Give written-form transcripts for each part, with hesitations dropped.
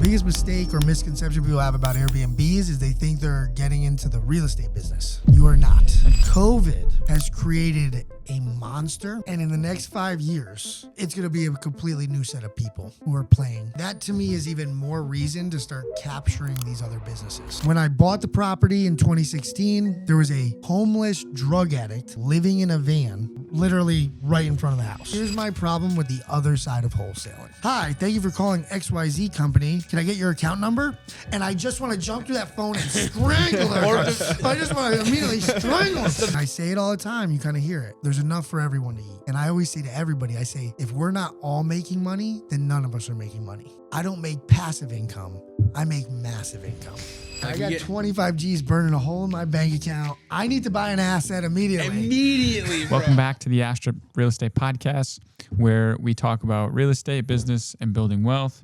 biggest mistake or misconception people have about Airbnbs is they think they're getting into the real estate business. You are not. And COVID has created a monster, and in the next 5 years, it's going to be a completely new set of people who are playing. That to me is even more reason to start capturing these other businesses. When I bought the property in 2016, there was a homeless drug addict living in a van literally right in front of the house. Here's my problem with the other side of wholesaling. Hi, thank you for calling XYZ Company. Can I get your account number? And I just want to jump through that phone and strangle her. I just want to immediately strangle her. I say it all the time. You kind of hear it. There's enough for everyone to eat. And I always say to everybody, I say, if we're not all making money, then none of us are making money. I don't make passive income. I make massive income. I got 25 G's burning a hole in my bank account. I need to buy an asset immediately. Bro. Welcome back to the Astra Real Estate Podcast, where we talk about real estate, business, and building wealth.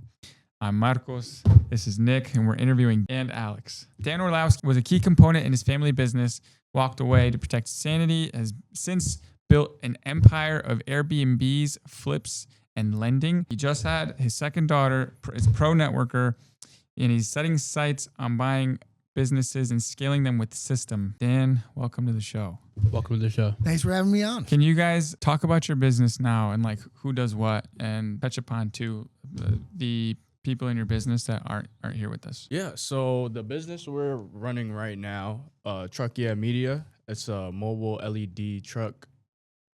I'm Marcos. This is Nick, and we're interviewing Dan and Alex. Dan Orlowski was a key component in his family business, walked away to protect sanity, has since built an empire of Airbnbs, flips, and lending. He just had his second daughter, is a pro networker, and he's setting sights on buying businesses and scaling them with system. Dan, welcome to the show. Welcome to the show. Thanks for having me on. Can you guys talk about your business now and like who does what, and touch upon too the people in your business that aren't here with us? Yeah, so the business we're running right now, Truck Yeah Media, it's a mobile LED truck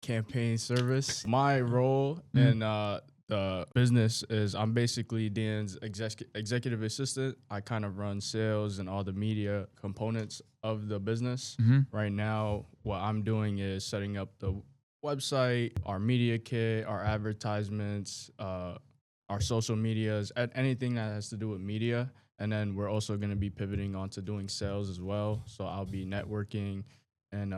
campaign service. My role in the business is I'm basically Dan's executive assistant. I kind of run sales and all the media components of the business. Right now, what I'm doing is setting up the website, our media kit, our advertisements, our social medias, anything that has to do with media. And then we're also going to be pivoting onto doing sales as well. So I'll be networking and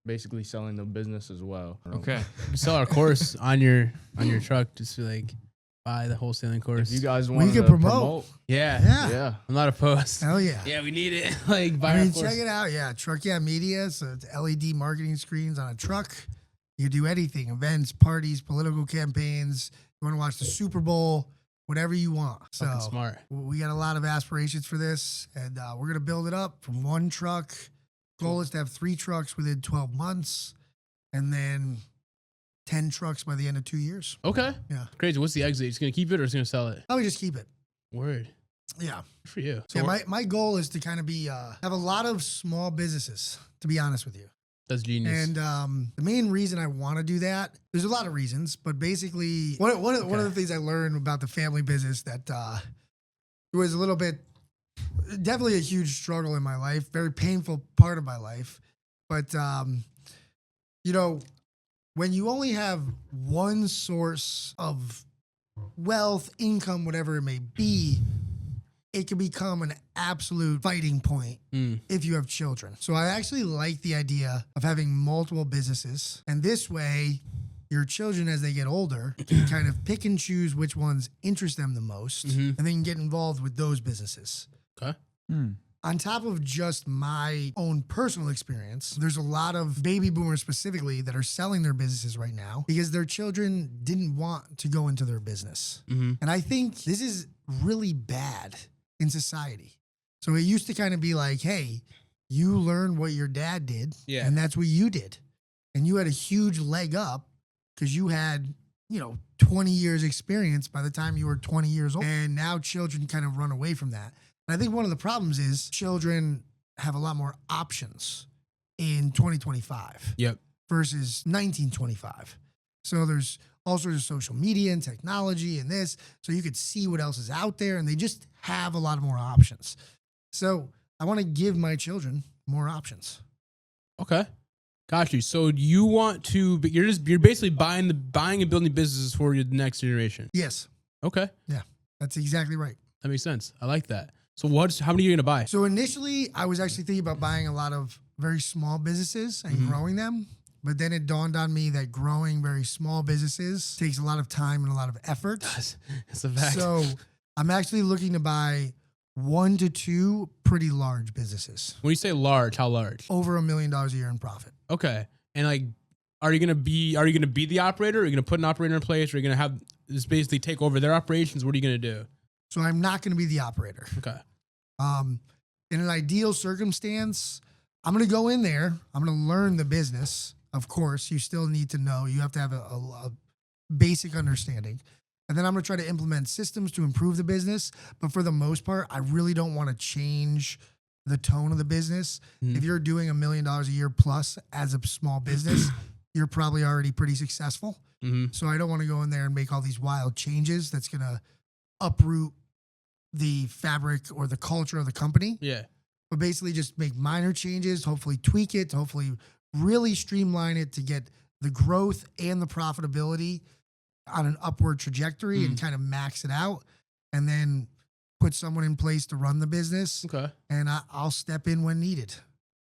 basically selling the business as well. Okay. You sell our course on your truck, just to like buy the wholesaling course. If you guys want to promote. Yeah. I'm not opposed. Hell yeah. Yeah, we need it. Like buy our course. Check it out. Yeah, Truck Yeah Media. So it's LED marketing screens on a truck. You can do anything: events, parties, political campaigns. You want to watch the Super Bowl, whatever you want. So fucking smart. We got a lot of aspirations for this, and we're gonna build it up from one truck. Goal is to have 3 trucks within 12 months, and then 10 trucks by the end of 2 years. Okay. Yeah. Crazy. What's the exit? Just gonna keep it or just gonna sell it? I would just keep it. Word. Yeah. Good for you. So yeah, my goal is to kind of be have a lot of small businesses, to be honest with you. That's genius. And the main reason I want to do that, there's a lot of reasons, but basically one of the things I learned about the family business that it was a little bit, definitely a huge struggle in my life, very painful part of my life. But, you know, when you only have one source of wealth, income, whatever it may be, it can become an absolute fighting point if you have children. So I actually like the idea of having multiple businesses. And this way, your children, as they get older, can kind of pick and choose which ones interest them the most, and then get involved with those businesses. Okay. On top of just my own personal experience, there's a lot of baby boomers specifically that are selling their businesses right now because their children didn't want to go into their business. And I think this is really bad in society. So it used to kind of be like, hey, you learn what your dad did, and that's what you did. And you had a huge leg up because you had, 20 years experience by the time you were 20 years old. And now children kind of run away from that. And I think one of the problems is children have a lot more options in 2025 versus 1925. So there's all sorts of social media and technology and this, so you could see what else is out there, and they just have a lot more options. So I want to give my children more options. Okay. Got you. So you want to, you're basically buying and building businesses for your next generation. Yes. Okay. Yeah, that's exactly right. That makes sense. I like that. So how many are you going to buy? So initially I was actually thinking about buying a lot of very small businesses and growing them. But then it dawned on me that growing very small businesses takes a lot of time and a lot of effort. That's a fact. So I'm actually looking to buy 1 to 2 pretty large businesses. When you say large, how large? Over $1 million a year in profit. Okay. And like, are you gonna be the operator? Are you gonna put an operator in place? Or are you gonna have this basically take over their operations? What are you gonna do? So I'm not going to be the operator. Okay. In an ideal circumstance, I'm going to go in there. I'm going to learn the business. Of course, you still need to know. You have to have a basic understanding. And then I'm going to try to implement systems to improve the business. But for the most part, I really don't want to change the tone of the business. Mhm. If you're doing $1 million a year plus as a small business, you're probably already pretty successful. Mm-hmm. So I don't want to go in there and make all these wild changes that's going to uproot the fabric or the culture of the company. Yeah. But basically just make minor changes, hopefully tweak it, hopefully really streamline it to get the growth and the profitability on an upward trajectory and kind of max it out, and then put someone in place to run the business. Okay. And I'll step in when needed.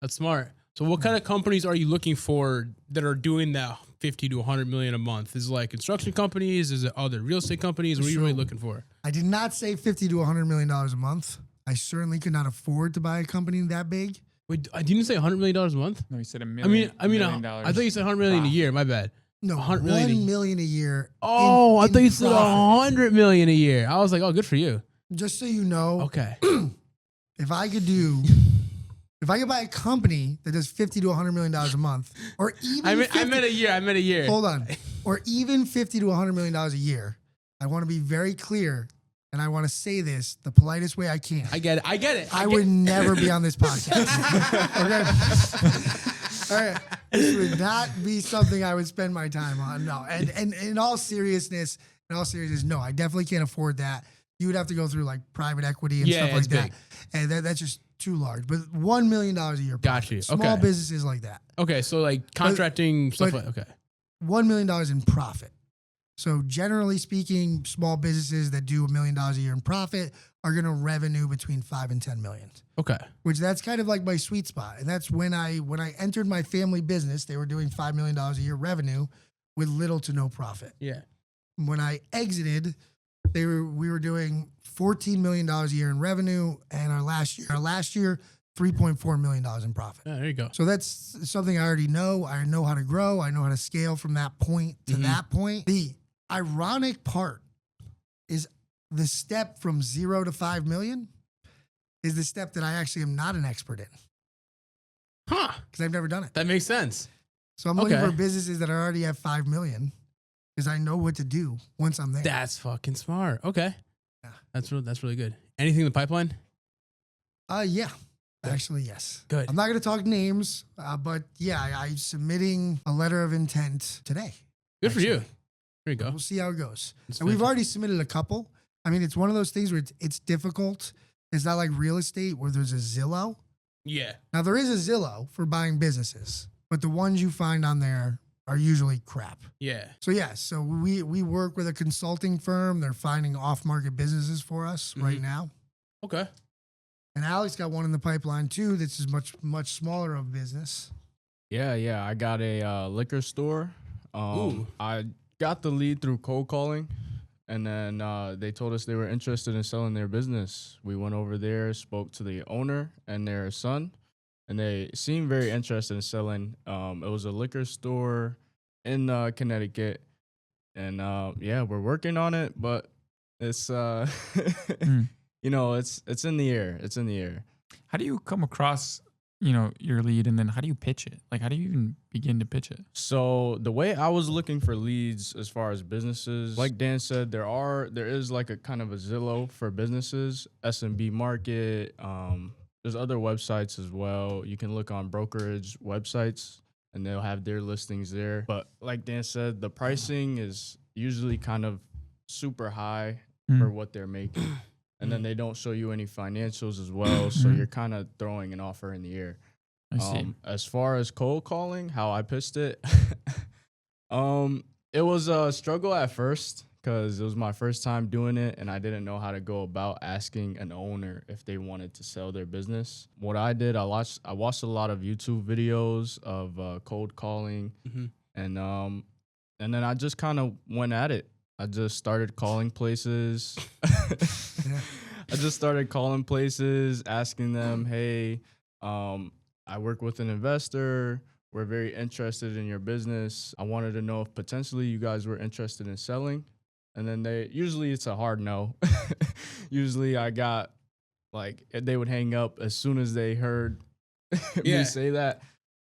That's smart. So what kind of companies are you looking for that are doing that 50 to 100 million a month? Is it like construction companies? Is it other real estate companies? What are you really looking for? I did not say $50 to $100 million a month. I certainly could not afford to buy a company that big. Wait, didn't you say $100 million a month? No, you said $1 I million. I thought you said 100 million a year. My bad. No, 100 $1 million. million a year. Oh, I thought you said profit. 100 million a year. I was like, oh, good for you. Just so you know, Okay. if I could buy a company that does $50 to $100 million a month, or even I meant a year. I meant a year. hold on, or even $50 to $100 million a year, I want to be very clear, and I want to say this the politest way I can. I get it. I would never be on this podcast. Okay. All right. This would not be something I would spend my time on. No. And in all seriousness, no, I definitely can't afford that. You would have to go through like private equity and stuff like that. big. And that's just too large. But $1 million a year. Got profit. you. Small Okay. businesses like that. Okay, so like contracting stuff but- like okay. $1 million in profit. So generally speaking, small businesses that do $1 million a year in profit are going to revenue between 5 and 10 million. Okay. Which that's kind of like my sweet spot. And that's when I entered my family business, they were doing $5 million a year revenue with little to no profit. Yeah. When I exited, we were doing $14 million a year in revenue, and our last year, $3.4 million in profit. Yeah, there you go. So that's something I already know. I know how to grow. I know how to scale from that point to that point. The ironic part is the step from 0 to 5 million is the step that I actually am not an expert in Huh. because I've never done it. That makes sense. So I'm looking Okay. for businesses that are already at 5 million because I know what to do once I'm there. That's fucking smart. Okay. Yeah. That's really good. Anything in the pipeline? Yeah. Actually, yes. Good. I'm not going to talk names, but yeah, I'm submitting a letter of intent today. Good for you. actually. There you go. We'll see how it goes. That's And we've fantastic. already submitted a couple. I mean, it's one of those things where it's difficult. It's not like real estate where there's a Zillow. Yeah. Now, there is a Zillow for buying businesses, but the ones you find on there are usually crap. Yeah. So, yeah, so we work with a consulting firm. They're finding off-market businesses for us right now. Okay. And Alex got one in the pipeline, too. This is much smaller of business. Yeah. I got a liquor store. Ooh. I got the lead through cold calling, and then they told us they were interested in selling their business. We went over there, spoke to the owner and their son, and they seemed very interested in selling. It was a liquor store in Connecticut, and yeah, we're working on it, but it's you know, it's in the air. It's in the air. How do you come across, your lead, and then how do you pitch it? Like, how do you even begin to pitch it? So the way I was looking for leads as far as businesses, like Dan said, there is like a kind of a Zillow for businesses, SMB Market. There's other websites as well. You can look on brokerage websites and they'll have their listings there. But like Dan said, the pricing is usually kind of super high for what they're making. And then they don't show you any financials as well. So you're kind of throwing an offer in the air. I see. As far as cold calling, how I pitched it, it was a struggle at first because it was my first time doing it and I didn't know how to go about asking an owner if they wanted to sell their business. What I did, I watched a lot of YouTube videos of cold calling, and then I just kind of went at it. I just started calling places. I just started calling places, asking them, hey, I work with an investor. We're very interested in your business. I wanted to know if potentially you guys were interested in selling. And then usually it's a hard no. Usually I got like, they would hang up as soon as they heard me say that.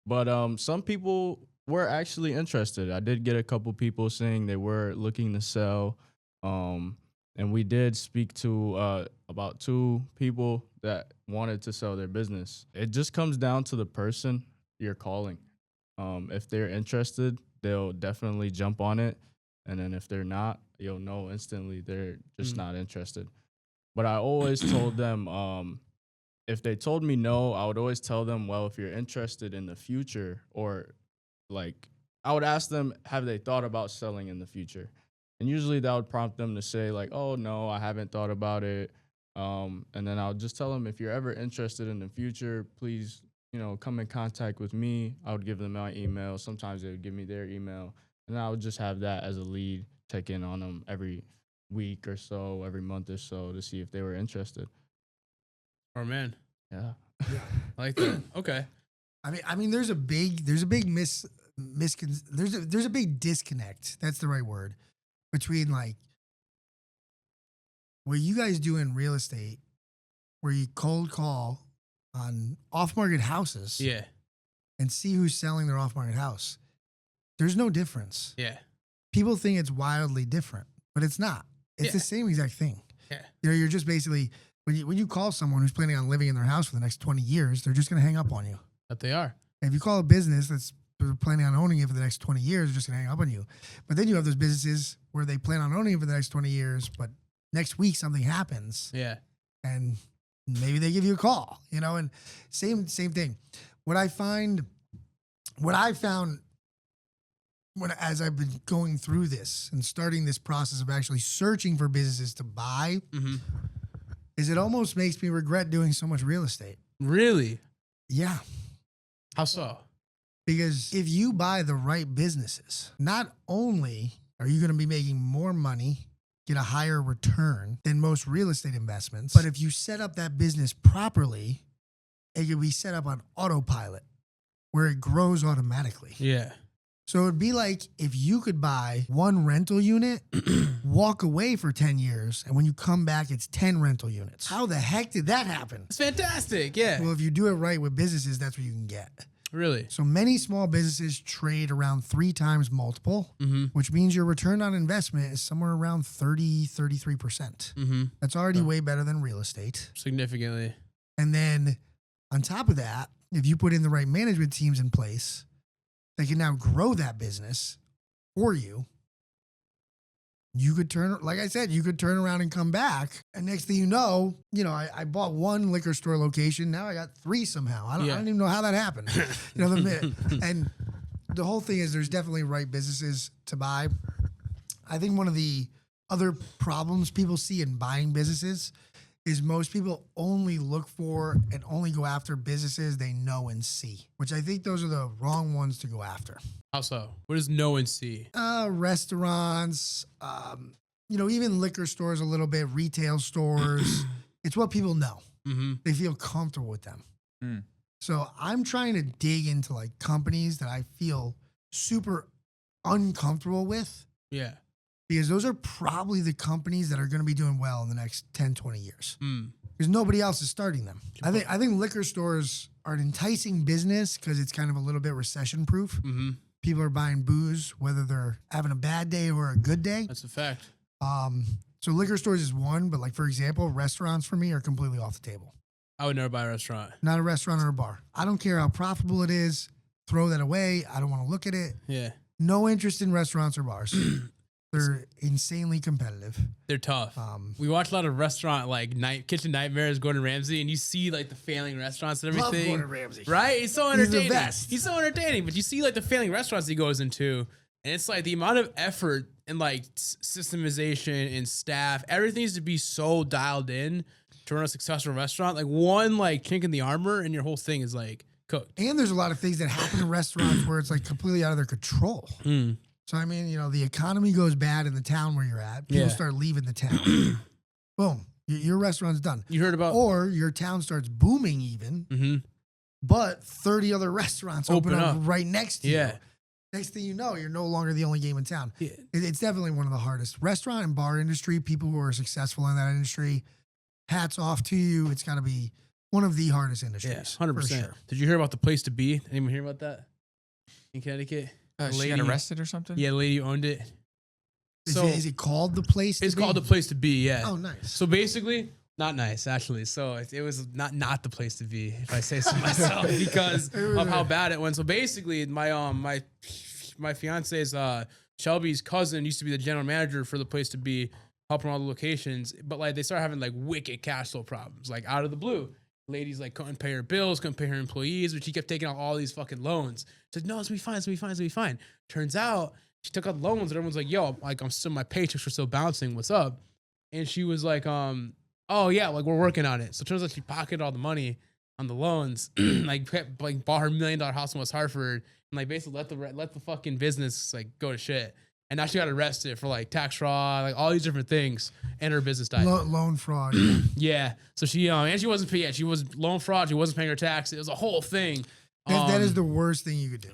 But some people were actually interested. I did get a couple people saying they were looking to sell. And we did speak to about 2 people that wanted to sell their business. It just comes down to the person you're calling. If they're interested, they'll definitely jump on it. And then if they're not, you'll know instantly they're just not interested. But I always told them, if they told me no, I would always tell them, well, if you're interested in the future, or like, I would ask them, have they thought about selling in the future? And usually that would prompt them to say like, oh, no, I haven't thought about it. And then I'll just tell them, if you're ever interested in the future, please, come in contact with me. I would give them my email. Sometimes they would give me their email. And I would just have that as a lead, check in on them every week or so, every month or so, to see if they were interested. Oh, man. Yeah. I like that. Okay. I mean, there's a big there's a big disconnect. That's the right word, between like what you guys do in real estate, where you cold call on off-market houses, Yeah. and see who's selling their off-market house. There's no difference. Yeah. People think it's wildly different, but it's not. It's the same exact thing. Yeah. You're just basically, when you call someone who's planning on living in their house for the next 20 years, they're just going to hang up on you. But they are. If you call a business that's planning on owning it for the next 20 years, they're just going to hang up on you. But then you have those businesses where they plan on owning it for the next 20 years, but next week something happens. Yeah. And maybe they give you a call, and same thing. What I found as I've been going through this and starting this process of actually searching for businesses to buy, is it almost makes me regret doing so much real estate. Really? Yeah. How so? Because if you buy the right businesses, not only are you going to be making more money, get a higher return than most real estate investments, but if you set up that business properly, it can be set up on autopilot where it grows automatically. Yeah. So it'd be like if you could buy one rental unit, walk away for 10 years, and when you come back, it's 10 rental units. How the heck did that happen? It's fantastic. Yeah. Well, if you do it right with businesses, that's what you can get. Really? So many small businesses trade around 3 times multiple, which means your return on investment is somewhere around 33%. That's already way better than real estate. Significantly. And then on top of that, if you put in the right management teams in place, they can now grow that business for you. You could like I said, you could turn around and come back. And next thing you know, I bought 1 liquor store location. Now I got 3 somehow. I don't even know how that happened. And the whole thing is there's definitely right businesses to buy. I think one of the other problems people see in buying businesses is most people only look for and only go after businesses they know and see, which I think those are the wrong ones to go after. How so? What does know and see? Restaurants, even liquor stores a little bit, retail stores. It's what people know. They feel comfortable with them. So I'm trying to dig into like companies that I feel super uncomfortable with. Yeah. Because those are probably the companies that are going to be doing well in the next 10, 20 years. Because nobody else is starting them. I think liquor stores are an enticing business because it's kind of a little bit recession proof. People are buying booze, whether they're having a bad day or a good day. That's a fact. So liquor stores is one, but like, for example, restaurants for me are completely off the table. I would never buy a restaurant. Not a restaurant or a bar. I don't care how profitable it is. Throw that away. I don't want to look at it. Yeah. No interest in restaurants or bars. They're insanely competitive. They're tough. We watch a lot of restaurant Kitchen Nightmares, Gordon Ramsay, and you see like the failing restaurants and everything. Love Gordon Ramsay. Right? He's so entertaining. He's the best. He's so entertaining. But you see like the failing restaurants he goes into, and it's like the amount of effort and like systemization and staff, everything needs to be so dialed in to run a successful restaurant. Like one like chink in the armor, and your whole thing is like cooked. And there's a lot of things that happen in restaurants where it's like completely out of their control. So, I mean, the economy goes bad in the town where you're at. People start leaving the town. Boom. Your restaurant's done. You heard about... Or your town starts booming even, but 30 other restaurants open up right next to you. Next thing you know, you're no longer the only game in town. Yeah. It's definitely one of the hardest. Restaurant and bar industry, people who are successful in that industry, hats off to you. It's got to be one of the hardest industries. Yeah, 100%. For sure. Did you hear about the place to be? Anyone hear about that in Connecticut? The She got arrested or something? Yeah, the lady who owned it. Is it called the place? It's called the place to be. Yeah. Oh, nice. So basically, not nice actually. So it was not the place to be, if I say so myself, because of how bad it went. So basically, my fiance's Shelby's cousin used to be the general manager for the place to be, helping all the locations. But like they started having like wicked cash flow problems, like out of the blue. Ladies like couldn't pay her bills, couldn't pay her employees, but she kept taking out all these fucking loans. She's like, no, it's gonna be fine, it's gonna be fine, it's gonna be fine. Turns out she took out loans and everyone's like, yo, like I'm still, my paychecks are still bouncing. What's up? And she was like, oh yeah, like we're working on it. So it turns out she pocketed all the money on the loans, like bought her $1 million house in West Hartford, and like basically let the fucking business like go to shit. And now she got arrested for like tax fraud, like all these different things, and her business died. Loan fraud. Yeah. So she and she wasn't paying. She was loan fraud. She wasn't paying her tax. It was a whole thing. That is the worst thing you could do.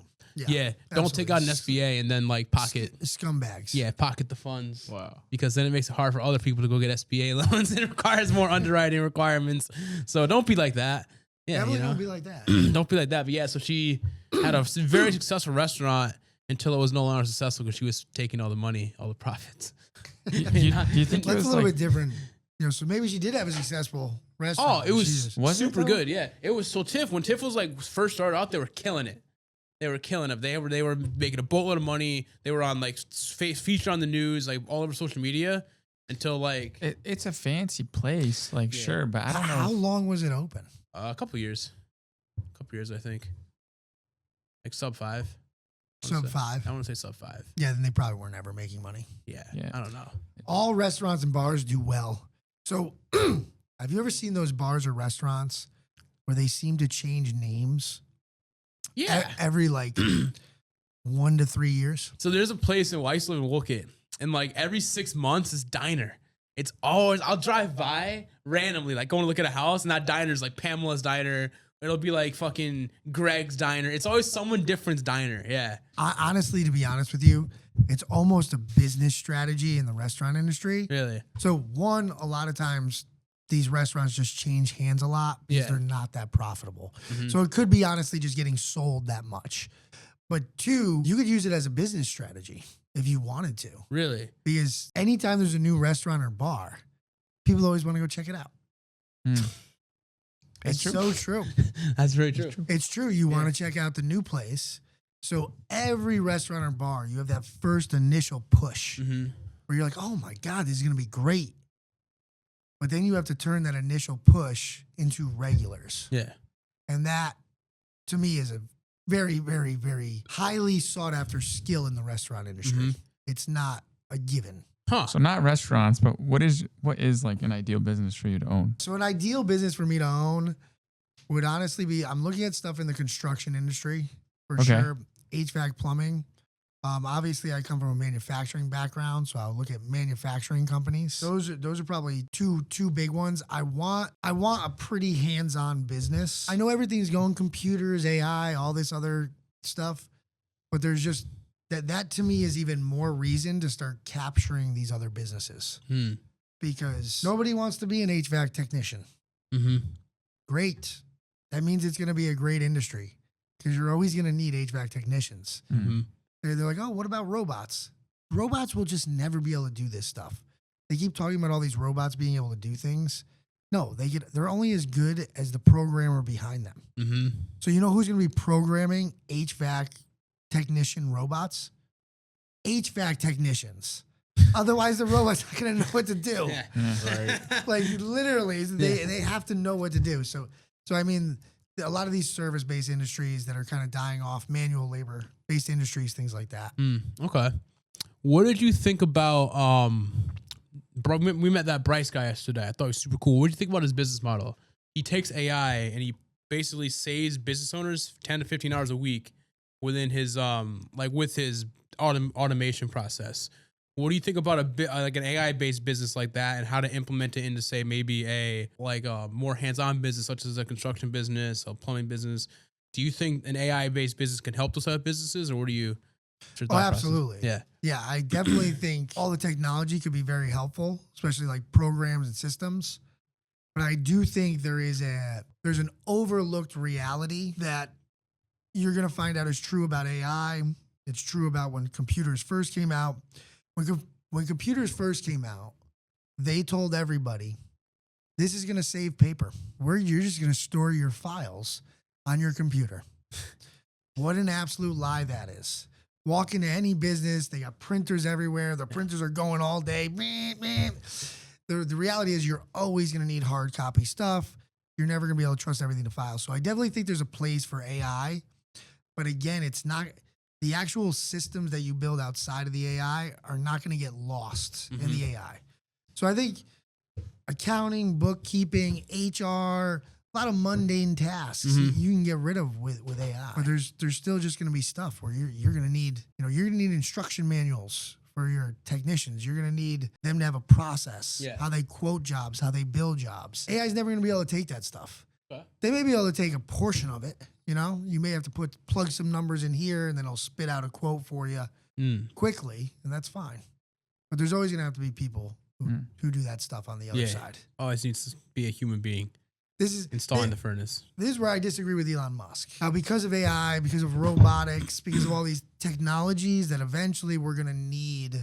Yeah. Don't take out an SBA and then like pocket scumbags. Yeah, pocket the funds. Wow. Because then it makes it hard for other people to go get SBA loans. It requires more underwriting requirements. So don't be like that. Yeah, Definitely you know? don't be like that. Don't be like that. But yeah, so she had a very successful restaurant until it was no longer successful because she was taking all the money, all the profits. Do you think it That's was a little like, bit different. You know, so maybe she did have a successful restaurant. Oh, it was Jesus. Was it super though? good. Yeah, it was. So Tiff, when Tiff was like first started out, they were killing it. They were killing it. They were making a boatload of money. They were on like featured on the news, like all over social media, until like it's a fancy place, like Yeah. sure, but I don't know. How long was it open? a couple years, I think, like sub 5. Sub 5. I want to say sub 5. Yeah, then they probably weren't ever making money. Yeah, Yeah. I don't know. All restaurants and bars do well. So, have you ever seen those bars or restaurants where they seem to change names Yeah. every like 1 to 3 years? So there's a place in I used to live in Wookett, and like every 6 months is diner. It's always I'll drive by randomly, like going to look at a house, and that diner's like Pamela's diner. It'll be like fucking Greg's diner. It's always someone different's diner. Yeah. Honestly, to be honest with you, it's almost a business strategy in the restaurant industry. Really? So one, a lot of times these restaurants just change hands a lot because Yeah. they're not that profitable. Mhm. So it could be honestly just getting sold that much. But two, you could use it as a business strategy if you wanted to. Really? Because anytime there's a new restaurant or bar, people always want to go check it out. Hmm. It's true. so true. That's very true. It's true. You want to check out the new place. So every restaurant or bar, you have that first initial push Mm-hmm. where you're like, oh my God, this is going to be great. But then you have to turn that initial push into regulars. Yeah. And that, to me, is a very, very, very highly sought after skill in the restaurant industry. Mhm. It's not a given. Huh. So not restaurants, but what is like an ideal business for you to own? So an ideal business for me to own would honestly be, I'm looking at stuff in the construction industry for Okay. sure. HVAC, plumbing. Obviously, I come from a manufacturing background, so I'll look at manufacturing companies. Those are probably two big ones. I want a pretty hands-on business. I know everything's going computers, AI, all this other stuff, but there's just that to me is even more reason to start capturing these other businesses Hmm. because nobody wants to be an HVAC technician. Mm-hmm. Great. That means it's going to be a great industry because you're always going to need HVAC technicians. Mm-hmm. They're like, oh, what about robots? Robots will just never be able to do this stuff. They keep talking about all these robots being able to do things. No, they're only as good as the programmer behind them. Mm-hmm. So you know who's going to be programming HVAC technician robots? HVAC technicians. Otherwise, the robot's not going to know what to do. Yeah. Right. Like literally, they have to know what to do. So I mean, a lot of these service-based industries that are kind of dying off, manual labor-based industries, things like that. Okay. What did you think about bro? We met that Bryce guy yesterday. I thought he was super cool. What did you think about his business model? He takes AI and he basically saves business owners 10 to 15 hours a week within his with his automation process. What do you think about a bit like an AI based business like that, and how to implement it into, say, maybe a more hands on business such as a construction business, a plumbing business? Do you think an AI based business can help those type of businesses, or what do you What's your Oh, thought process? absolutely. Yeah. Yeah, I definitely think all the technology could be very helpful, especially like programs and systems. But I do think there's an overlooked reality that you're going to find out is true about AI. It's true about when computers first came out. When computers first came out, they told everybody, this is going to save paper. You're just going to store your files on your computer. What an absolute lie that is. Walk into any business, they got printers everywhere. The printers are going all day. The reality is you're always going to need hard copy stuff. You're never going to be able to trust everything to file. So I definitely think there's a place for AI. But again, it's not the actual systems that you build outside of the AI are not going to get lost in the AI. So I think accounting, bookkeeping, HR, a lot of mundane tasks you can get rid of with AI. But there's still just going to be stuff where you're going to need, you're going to need instruction manuals for your technicians. You're going to need them to have a process, how they quote jobs, how they bill jobs. AI is never going to be able to take that stuff. They may be able to take a portion of it. You may have to plug some numbers in here and then it'll spit out a quote for you quickly, and that's fine. But there's always going to have to be people who do that stuff on the other side. Always needs to be a human being. This is installing the furnace. This is where I disagree with Elon Musk. Now, because of AI, because of robotics, because of all these technologies that eventually we're going to need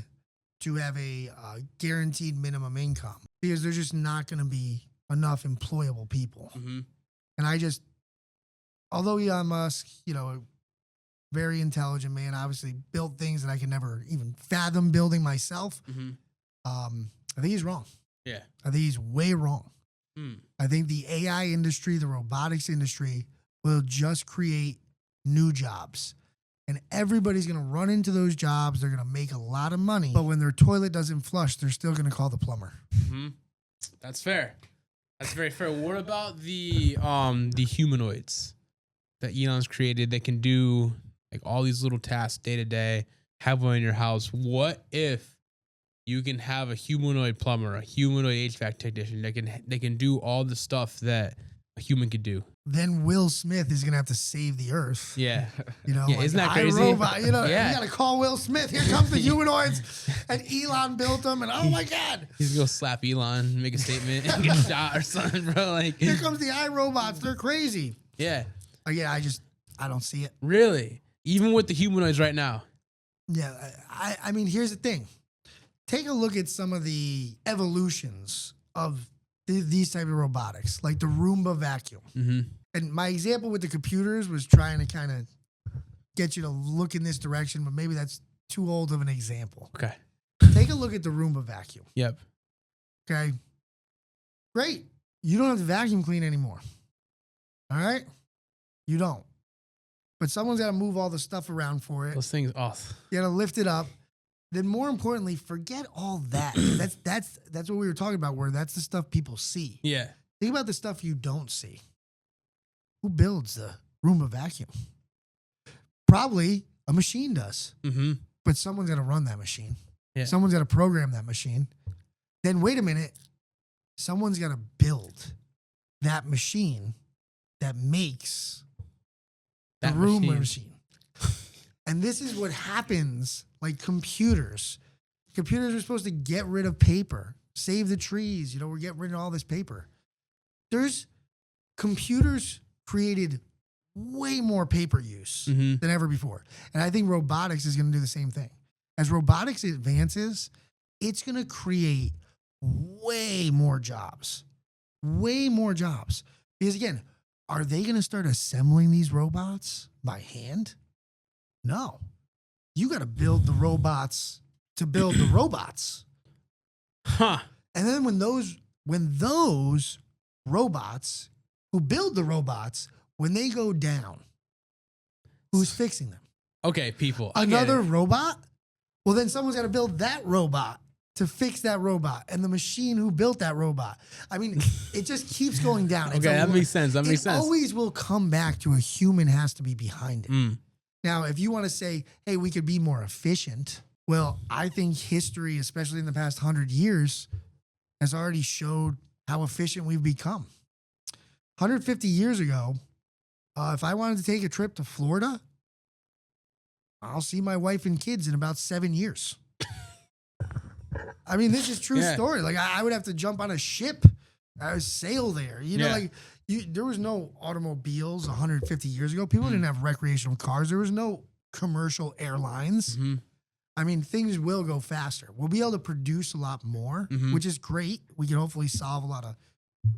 to have a guaranteed minimum income, because there's just not going to be enough employable people. And although Elon Musk, a very intelligent man, obviously built things that I could never even fathom building myself. I think he's wrong. Yeah. I think he's way wrong. I think the AI industry, the robotics industry will just create new jobs. And everybody's going to run into those jobs. They're going to make a lot of money. But when their toilet doesn't flush, they're still going to call the plumber. That's fair. That's very fair. What about the humanoids that Elon's created that can do like all these little tasks day to day, have one in your house? What if you can have a humanoid plumber, a humanoid HVAC technician that can do all the stuff that a human could do? Then Will Smith is gonna have to save the earth. Yeah, isn't that crazy? iRobot, you gotta call Will Smith. Here comes the humanoids, and Elon built them. And oh my God, he's gonna go slap Elon, make a statement, and get shot or something, bro. Like, here comes the iRobots. They're crazy. Yeah, I don't see it. Really, even with the humanoids right now. Yeah, I mean, here's the thing. Take a look at some of the evolutions of these type of robotics, like the Roomba vacuum. And my example with the computers was trying to kind of get you to look in this direction, but maybe that's too old of an example. Okay. Take a look at the Roomba vacuum. Yep. Okay. Great. You don't have to vacuum clean anymore. All right? You don't. But someone's got to move all the stuff around for it. Those things off. You got to lift it up. Then more importantly, forget all that. That's what we were talking about, where that's the stuff people see. Yeah. Think about the stuff you don't see. Who builds the Roomba vacuum? Probably a machine does. But someone's got to run that machine. Yeah. Someone's got to program that machine. Then wait a minute. Someone's got to build that machine that makes the Roomba machine. And this is what happens, like computers. Computers are supposed to get rid of paper, save the trees. We're getting rid of all this paper. Computers created way more paper use than ever before. And I think robotics is going to do the same thing. As robotics advances, it's going to create way more jobs. Way more jobs. Because again, are they going to start assembling these robots by hand? No. You got to build the robots to build the robots. Huh. And then when those robots who build the robots, when they go down, who's fixing them? Okay, people. Another robot? Well, then someone's got to build that robot to fix that robot and the machine who built that robot. I mean, it just keeps going down. Okay, that makes sense. It always will come back to a human has to be behind it. Now, if you want to say, hey, we could be more efficient, well, I think history, especially in the past 100 years, has already showed how efficient we've become. 150 years ago, if I wanted to take a trip to Florida, I'll see my wife and kids in about 7 years. I mean, this is true story. Like I would have to jump on a ship, sail there. You know, like there was no automobiles 150 years ago. People didn't have recreational cars. There was no commercial airlines. I mean, things will go faster. We'll be able to produce a lot more, which is great. We can hopefully solve a lot of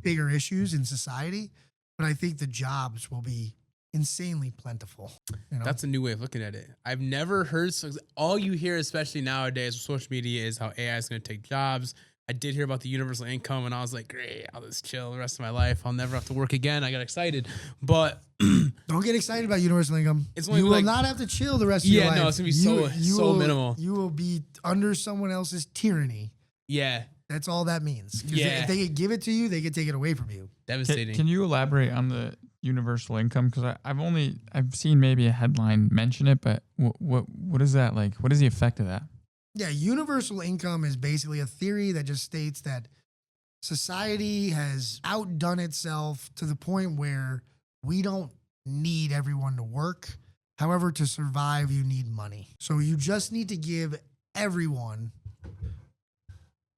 bigger issues in society. But I think the jobs will be insanely plentiful. You know? That's a new way of looking at it. I've never heard, all you hear, especially nowadays with social media, is how AI is going to take jobs. I did hear about the universal income, and I was like, great, I'll just chill the rest of my life. I'll never have to work again. I got excited. But don't get excited about universal income. It's only you will not have to chill the rest of your life. Yeah, no, it's going to be so minimal. You will be under someone else's tyranny. Yeah. That's all that means. Yeah. If they could give it to you, they could take it away from you. Devastating. Can you elaborate on the universal income? Because I've seen maybe a headline mention it, but what is that like? What is the effect of that? Yeah, universal income is basically a theory that just states that society has outdone itself to the point where we don't need everyone to work. However, to survive, you need money. So you just need to give everyone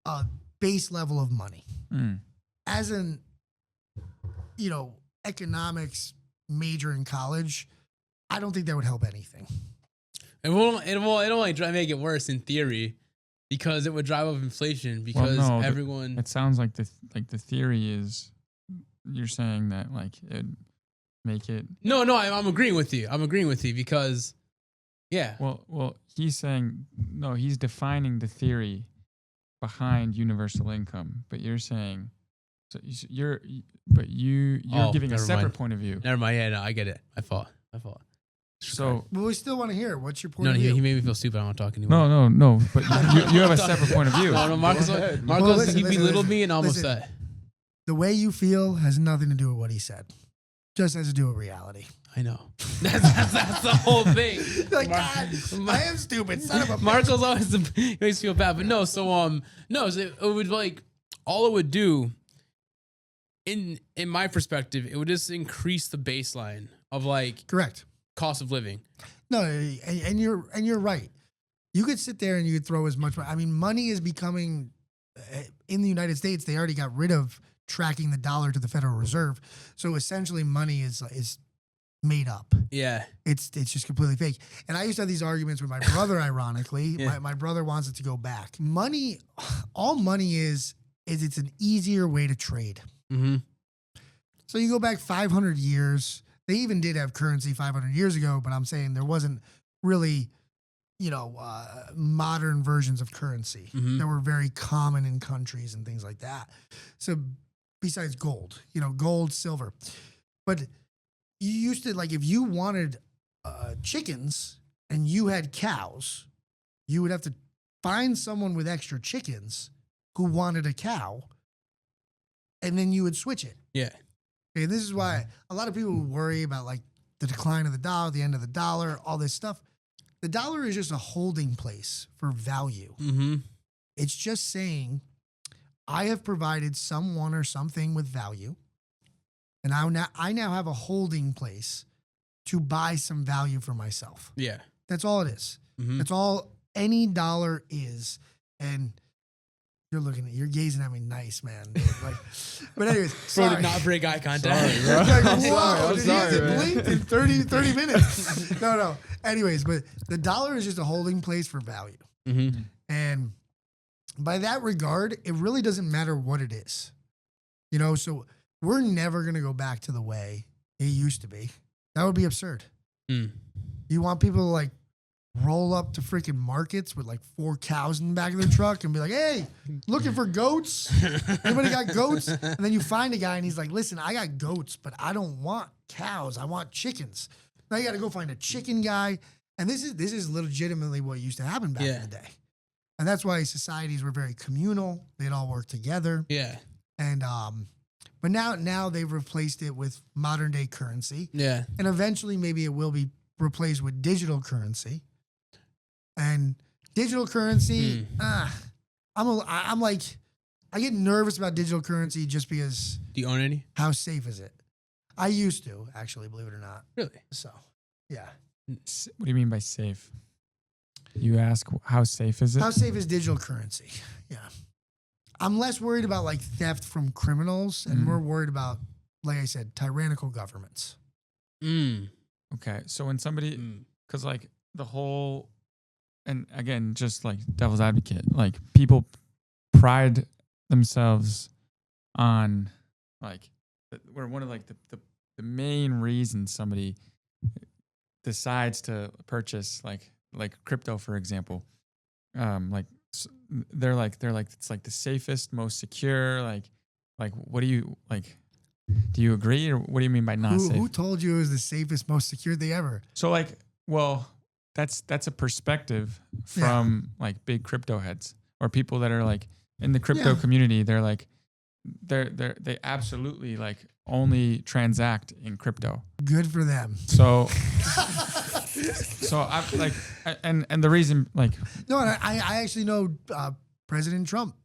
a base level of money. As an, economics major in college, I don't think that would help anything. It only make it worse in theory, because it would drive up inflation. Because everyone. It sounds like the theory is you're saying that like it make it. No, I'm agreeing with you. Because, yeah. Well, he's saying no. He's defining the theory behind universal income, but you're saying. So you're giving a separate point of view. Never mind. Yeah, no, I get it. I thought. So, but we still want to hear it. What's your point of view? He made me feel stupid. I don't want to talk anymore. No. But you have a separate point of view. No, Marcos, he belittled me, and I'm upset. The way you feel has nothing to do with what he said. Just has to do with reality. I know. That's the whole thing. Like, God, I am stupid. Son of a bitch. Marcos always makes me feel bad, but no. So it would like all it would do. In my perspective, it would just increase the baseline of like correct cost of living. No, and you're right. You could sit there and you could throw as much money. I mean, money is becoming in the United States. They already got rid of tracking the dollar to the Federal Reserve, so essentially, money is made up. Yeah, it's just completely fake. And I used to have these arguments with my brother. Ironically, my brother wants it to go back. Money, all money is it's an easier way to trade. So you go back 500 years. They even did have currency 500 years ago, but I'm saying there wasn't really, modern versions of currency that were very common in countries and things like that. So besides gold, gold, silver. But you used to, like, if you wanted chickens and you had cows, you would have to find someone with extra chickens who wanted a cow, and then you would switch it. Yeah. Okay, this is why a lot of people worry about like the decline of the dollar, the end of the dollar, all this stuff. The dollar is just a holding place for value. It's just saying, I have provided someone or something with value, and I now have a holding place to buy some value for myself. Yeah. That's all it is. That's all any dollar is. And you're gazing at me nice, man. Like, but anyways, Bro did not break eye contact. Sorry, bro. I'm sorry, man. Blinked in 30 minutes. No. Anyways, but the dollar is just a holding place for value. And by that regard, it really doesn't matter what it is. So we're never going to go back to the way it used to be. That would be absurd. You want people to like roll up to freaking markets with like 4 cows in the back of their truck and be like, hey, looking for goats? Anybody got goats? And then you find a guy and he's like, listen, I got goats, but I don't want cows. I want chickens. Now you got to go find a chicken guy. And this is legitimately what used to happen back in the day. And that's why societies were very communal. They'd all work together. Yeah. And but now they've replaced it with modern day currency. Yeah. And eventually maybe it will be replaced with digital currency. And digital currency, I'm like, I get nervous about digital currency just because. Do you own any? How safe is it? I used to, actually, believe it or not. Really? So, yeah. What do you mean by safe? You ask how safe is it? How safe is digital currency? Yeah. I'm less worried about like theft from criminals and more worried about, like I said, tyrannical governments. Okay. So when somebody, because like the whole, and again, just like devil's advocate, like people pride themselves on like, we're one of like the main reasons somebody decides to purchase like crypto, for example. They're like it's like the safest, most secure. Like what do you like? Do you agree, or what do you mean by not safe? Who told you it was the safest, most secure thing ever? So like, well, that's a perspective from like big crypto heads or people that are like in the crypto community. They're like, they absolutely like only transact in crypto. Good for them. So I'm like, and the reason like, no, and I actually know President Trump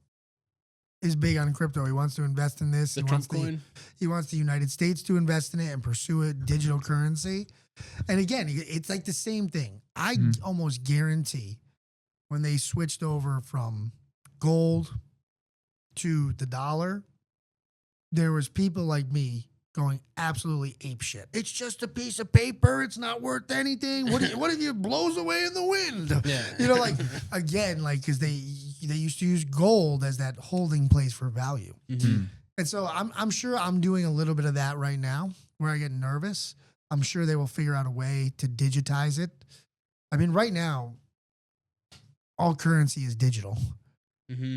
is big on crypto. He wants to invest in this. The Trump coin. He wants the United States to invest in it and pursue it, digital currency. And again, it's like the same thing. I almost guarantee when they switched over from gold to the dollar, there was people like me going absolutely apeshit. It's just a piece of paper. It's not worth anything. What if it blows away in the wind? Yeah. You know, like, again, like, because they used to use gold as that holding place for value. And so I'm sure I'm doing a little bit of that right now where I get nervous. I'm sure they will figure out a way to digitize it. I mean, right now, all currency is digital.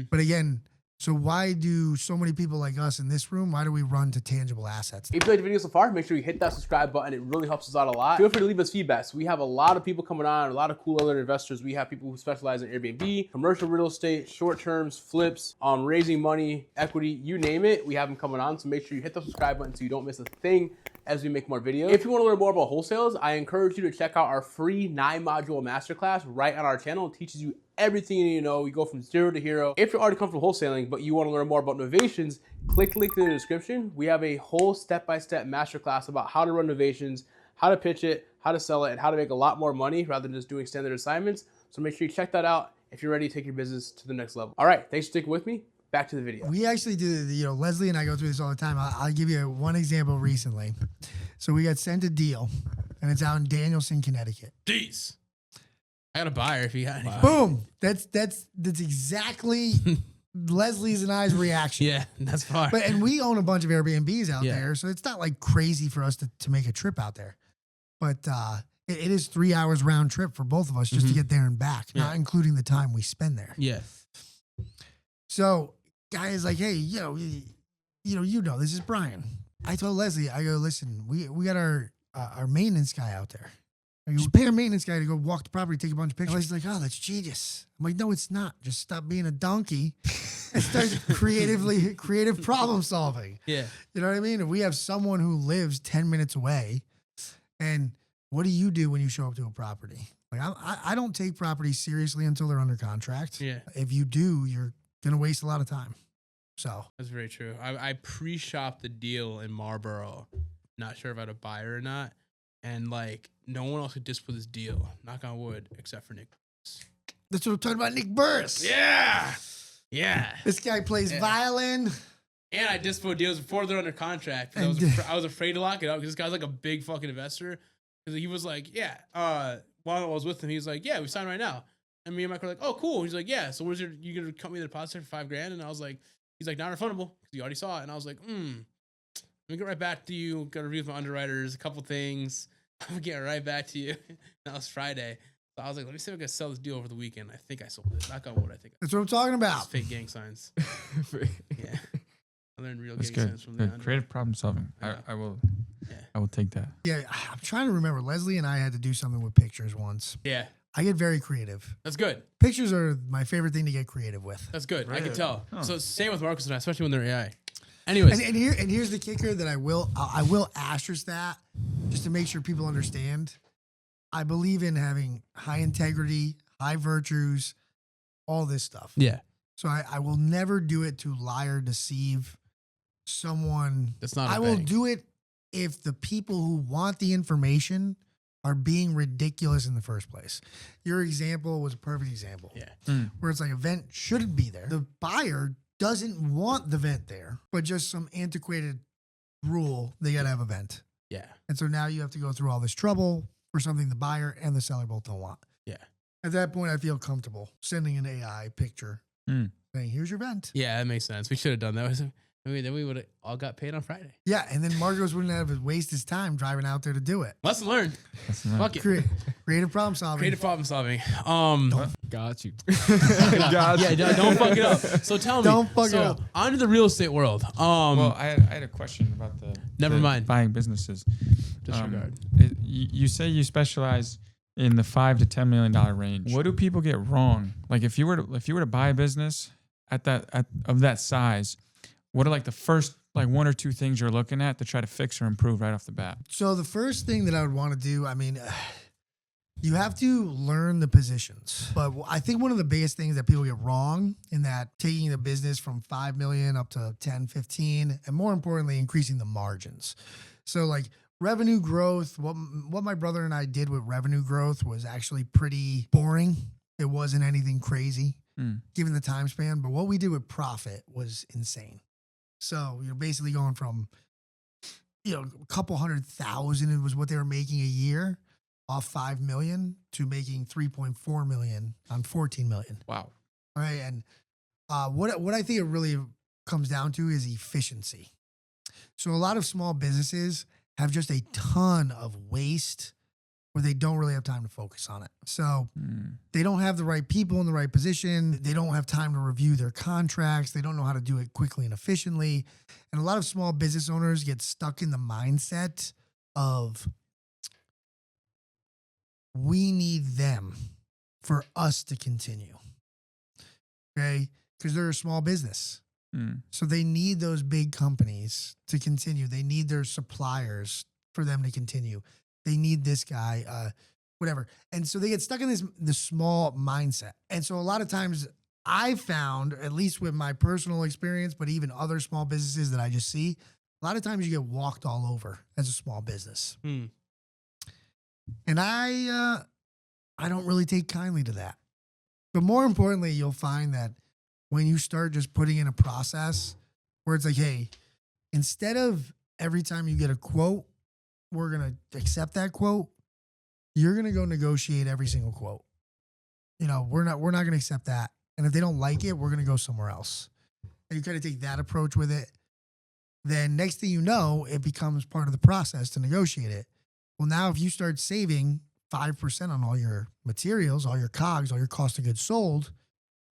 But again, so why do so many people like us in this room, why do we run to tangible assets? If you liked the video so far, make sure you hit that subscribe button. It really helps us out a lot. Feel free to leave us feedback. So we have a lot of people coming on, a lot of cool other investors. We have people who specialize in Airbnb, commercial real estate, short terms, flips, raising money, equity, you name it. We have them coming on. So make sure you hit the subscribe button so you don't miss a thing as we make more videos. If you want to learn more about wholesales, I encourage you to check out our free 9-module masterclass right on our channel. It teaches you everything you need to know. We go from zero to hero. If you're already comfortable wholesaling, but you want to learn more about novations, click the link in the description. We have a whole step-by-step masterclass about how to run novations, how to pitch it, how to sell it, and how to make a lot more money rather than just doing standard assignments. So make sure you check that out if you're ready to take your business to the next level. All right, thanks for sticking with me. Back to the video. We actually do, Leslie and I go through this all the time. I'll give you one example recently. So we got sent a deal, and it's out in Danielson, Connecticut. Jeez. I got a buyer if you got any. Boom. That's exactly Leslie's and I's reaction. Yeah, that's fine. And we own a bunch of Airbnbs out there, so it's not like crazy for us to make a trip out there. But it is 3 hours round trip for both of us just to get there and back, not including the time we spend there. Yeah. So guy is like, hey, you know, this is Brian. I told Leslie, I go, listen, we got our maintenance guy out there. You just pay our maintenance guy to go walk the property, take a bunch of pictures. He's like, oh, that's genius. I'm like, no, it's not. Just stop being a donkey and start creative problem solving. Yeah. You know what I mean? If we have someone who lives 10 minutes away, and what do you do when you show up to a property? Like, I don't take properties seriously until they're under contract. Yeah. If you do, you're going to waste a lot of time. So That's very true. I pre-shopped the deal in Marlboro. Not sure if I had a buyer or not. And like, no one else could disprove this deal, knock on wood, except for Nick. that's what I'm talking about, Nick Burris. Yeah. Yeah. This guy plays violin. And I dispo deals before they're under contract. I was afraid to lock it up because this guy's like a big fucking investor. Because he was like, while I was with him, he was like, yeah, we signed right now. And me and Mike were like, oh, cool. He's like, yeah. So you going to cut me the deposit for $5,000? And I was like, he's like, not refundable because you already saw it. And I was like, let me get right back to you. Got to review with my underwriters, a couple things. I'm getting right back to you. That was Friday. So I was like, let me see if I can sell this deal over the weekend. I think I sold it. Knock on wood, I think. That's what I'm talking about. Fake gang signs. Yeah. I learned real that's gang good. signs from the Creative problem solving. Yeah. I will take that. Yeah, I'm trying to remember. Leslie and I had to do something with pictures once. Yeah. I get very creative. That's good. Pictures are my favorite thing to get creative with. That's good. I can Really? tell. Oh. So same with Marcus and I, especially when they're AI. Anyways. And here's the kicker that I will asterisk that just to make sure people understand. I believe in having high integrity, high virtues, all this stuff. Yeah. So I will never do it to lie or deceive someone. That's not I will do it if the people who want the information are being ridiculous in the first place. Your example was a perfect example. Yeah. Where it's like a vent shouldn't be there. The buyer doesn't want the vent there, but just some antiquated rule, they got to have a vent. Yeah. And so now you have to go through all this trouble for something the buyer and the seller both don't want. Yeah. At that point, I feel comfortable sending an AI picture saying, here's your vent. Yeah, that makes sense. We should have done that. Then we would have all got paid on Friday. Yeah, and then Marcos wouldn't have to waste his time driving out there to do it. Lesson learned. Fuck it. Creative problem solving. Creative problem solving. Got you. Yeah, don't fuck it up. So tell me. Don't fuck it up. Onto the real estate world. Well, I had a question about the Never mind. buying businesses. Disregard. You say you specialize in the $5 to $10 million range. What do people get wrong? Like if you were to buy a business of that size, what are like the first like one or two things you're looking at to try to fix or improve right off the bat? So the first thing that I would want to do, I mean, you have to learn the positions. But I think one of the biggest things that people get wrong in that taking the business from 5 million up to 10, 15, and more importantly, increasing the margins. So like revenue growth, what my brother and I did with revenue growth was actually pretty boring. It wasn't anything crazy given the time span. But what we did with profit was insane. So you're basically going from, a couple 100,000 was what they were making a year off 5 million to making 3.4 million on 14 million. Wow. All right. And what I think it really comes down to is efficiency. So a lot of small businesses have just a ton of waste where they don't really have time to focus on it. So they don't have the right people in the right position. They don't have time to review their contracts. They don't know how to do it quickly and efficiently. And a lot of small business owners get stuck in the mindset of, we need them for us to continue. Okay? Because they're a small business. So they need those big companies to continue. They need their suppliers for them to continue. They need this guy, whatever. And so they get stuck in this small mindset. And so a lot of times I found, at least with my personal experience, but even other small businesses that I just see, a lot of times you get walked all over as a small business. And I don't really take kindly to that. But more importantly, you'll find that when you start just putting in a process where it's like, hey, instead of every time you get a quote, we're going to accept that quote, you're going to go negotiate every single quote. We're not going to accept that. And if they don't like it, we're going to go somewhere else. And you kind of take that approach with it. Then next thing you know, it becomes part of the process to negotiate it. Well, now if you start saving 5% on all your materials, all your COGS, all your cost of goods sold,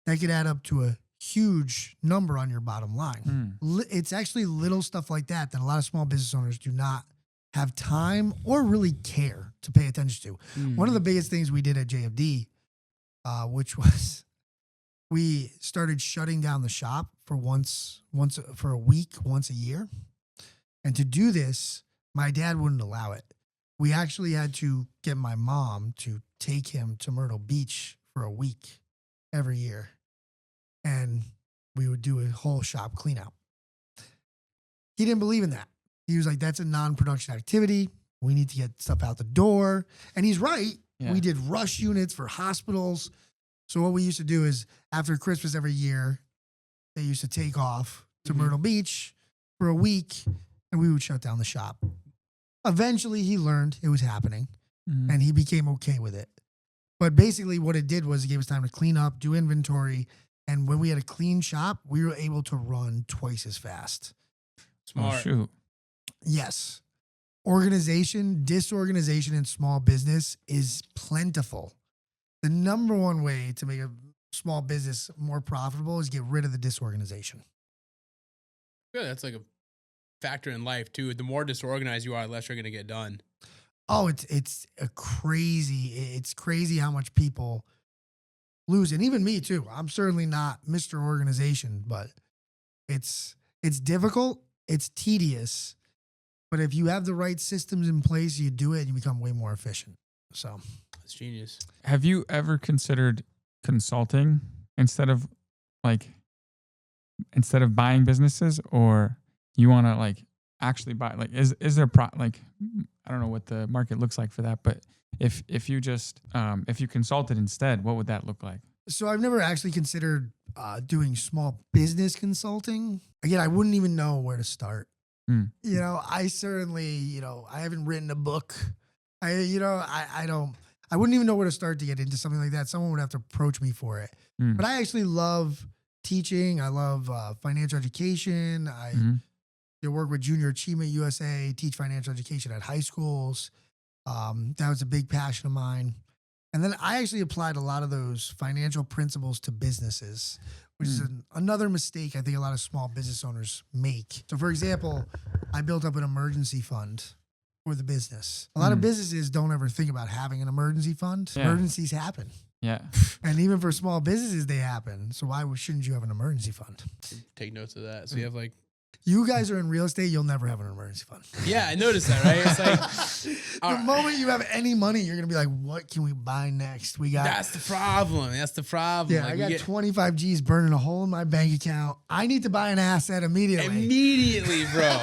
that could add up to a huge number on your bottom line. It's actually little stuff like that a lot of small business owners do not have time or really care to pay attention to. One of the biggest things we did at JFD, which was we started shutting down the shop for a week, once a year. And to do this, my dad wouldn't allow it. We actually had to get my mom to take him to Myrtle Beach for a week every year. And we would do a whole shop clean out. He didn't believe in that. He was like, that's a non-production activity. We need to get stuff out the door. And he's right. Yeah. We did rush units for hospitals. So what we used to do is after Christmas every year, they used to take off to Myrtle Beach for a week and we would shut down the shop. Eventually he learned it was happening and he became okay with it. But basically what it did was it gave us time to clean up, do inventory. And when we had a clean shop, we were able to run twice as fast. Smart. Oh, shoot. Yes. Disorganization in small business is plentiful. The number one way to make a small business more profitable is get rid of the disorganization. Yeah, that's like a factor in life too. The more disorganized you are, the less you're going to get done. Oh, it's crazy how much people lose. And even me too. I'm certainly not Mr. Organization, but it's difficult. It's tedious. But if you have the right systems in place, you do it and you become way more efficient. So that's genius. Have you ever considered consulting instead of buying businesses, or you want to actually buy? Is there I don't know what the market looks like for that, but if you just if you consulted instead, what would that look like? So I've never actually considered doing small business consulting. Again, I wouldn't even know where to start. You know, I certainly, you know, I haven't written a book. I wouldn't even know where to start to get into something like that. Someone would have to approach me for it. But I actually love teaching. I love financial education. I work with Junior Achievement USA, teach financial education at high schools. That was a big passion of mine. And then I actually applied a lot of those financial principles to businesses, which is another mistake I think a lot of small business owners make. So, for example, I built up an emergency fund for the business. A lot of businesses don't ever think about having an emergency fund. Yeah. Emergencies happen. Yeah. And even for small businesses, they happen. So why shouldn't you have an emergency fund? Take notes of that. So you have like, You guys are in real estate, you'll never have an emergency fund. yeah, I noticed that, right? It's like, The moment you have any money, you're going to be like, what can we buy next? We got... that's the problem. That's the problem. Yeah, like, I we got get 25 G's burning a hole in my bank account. I need to buy an asset immediately. immediately, bro.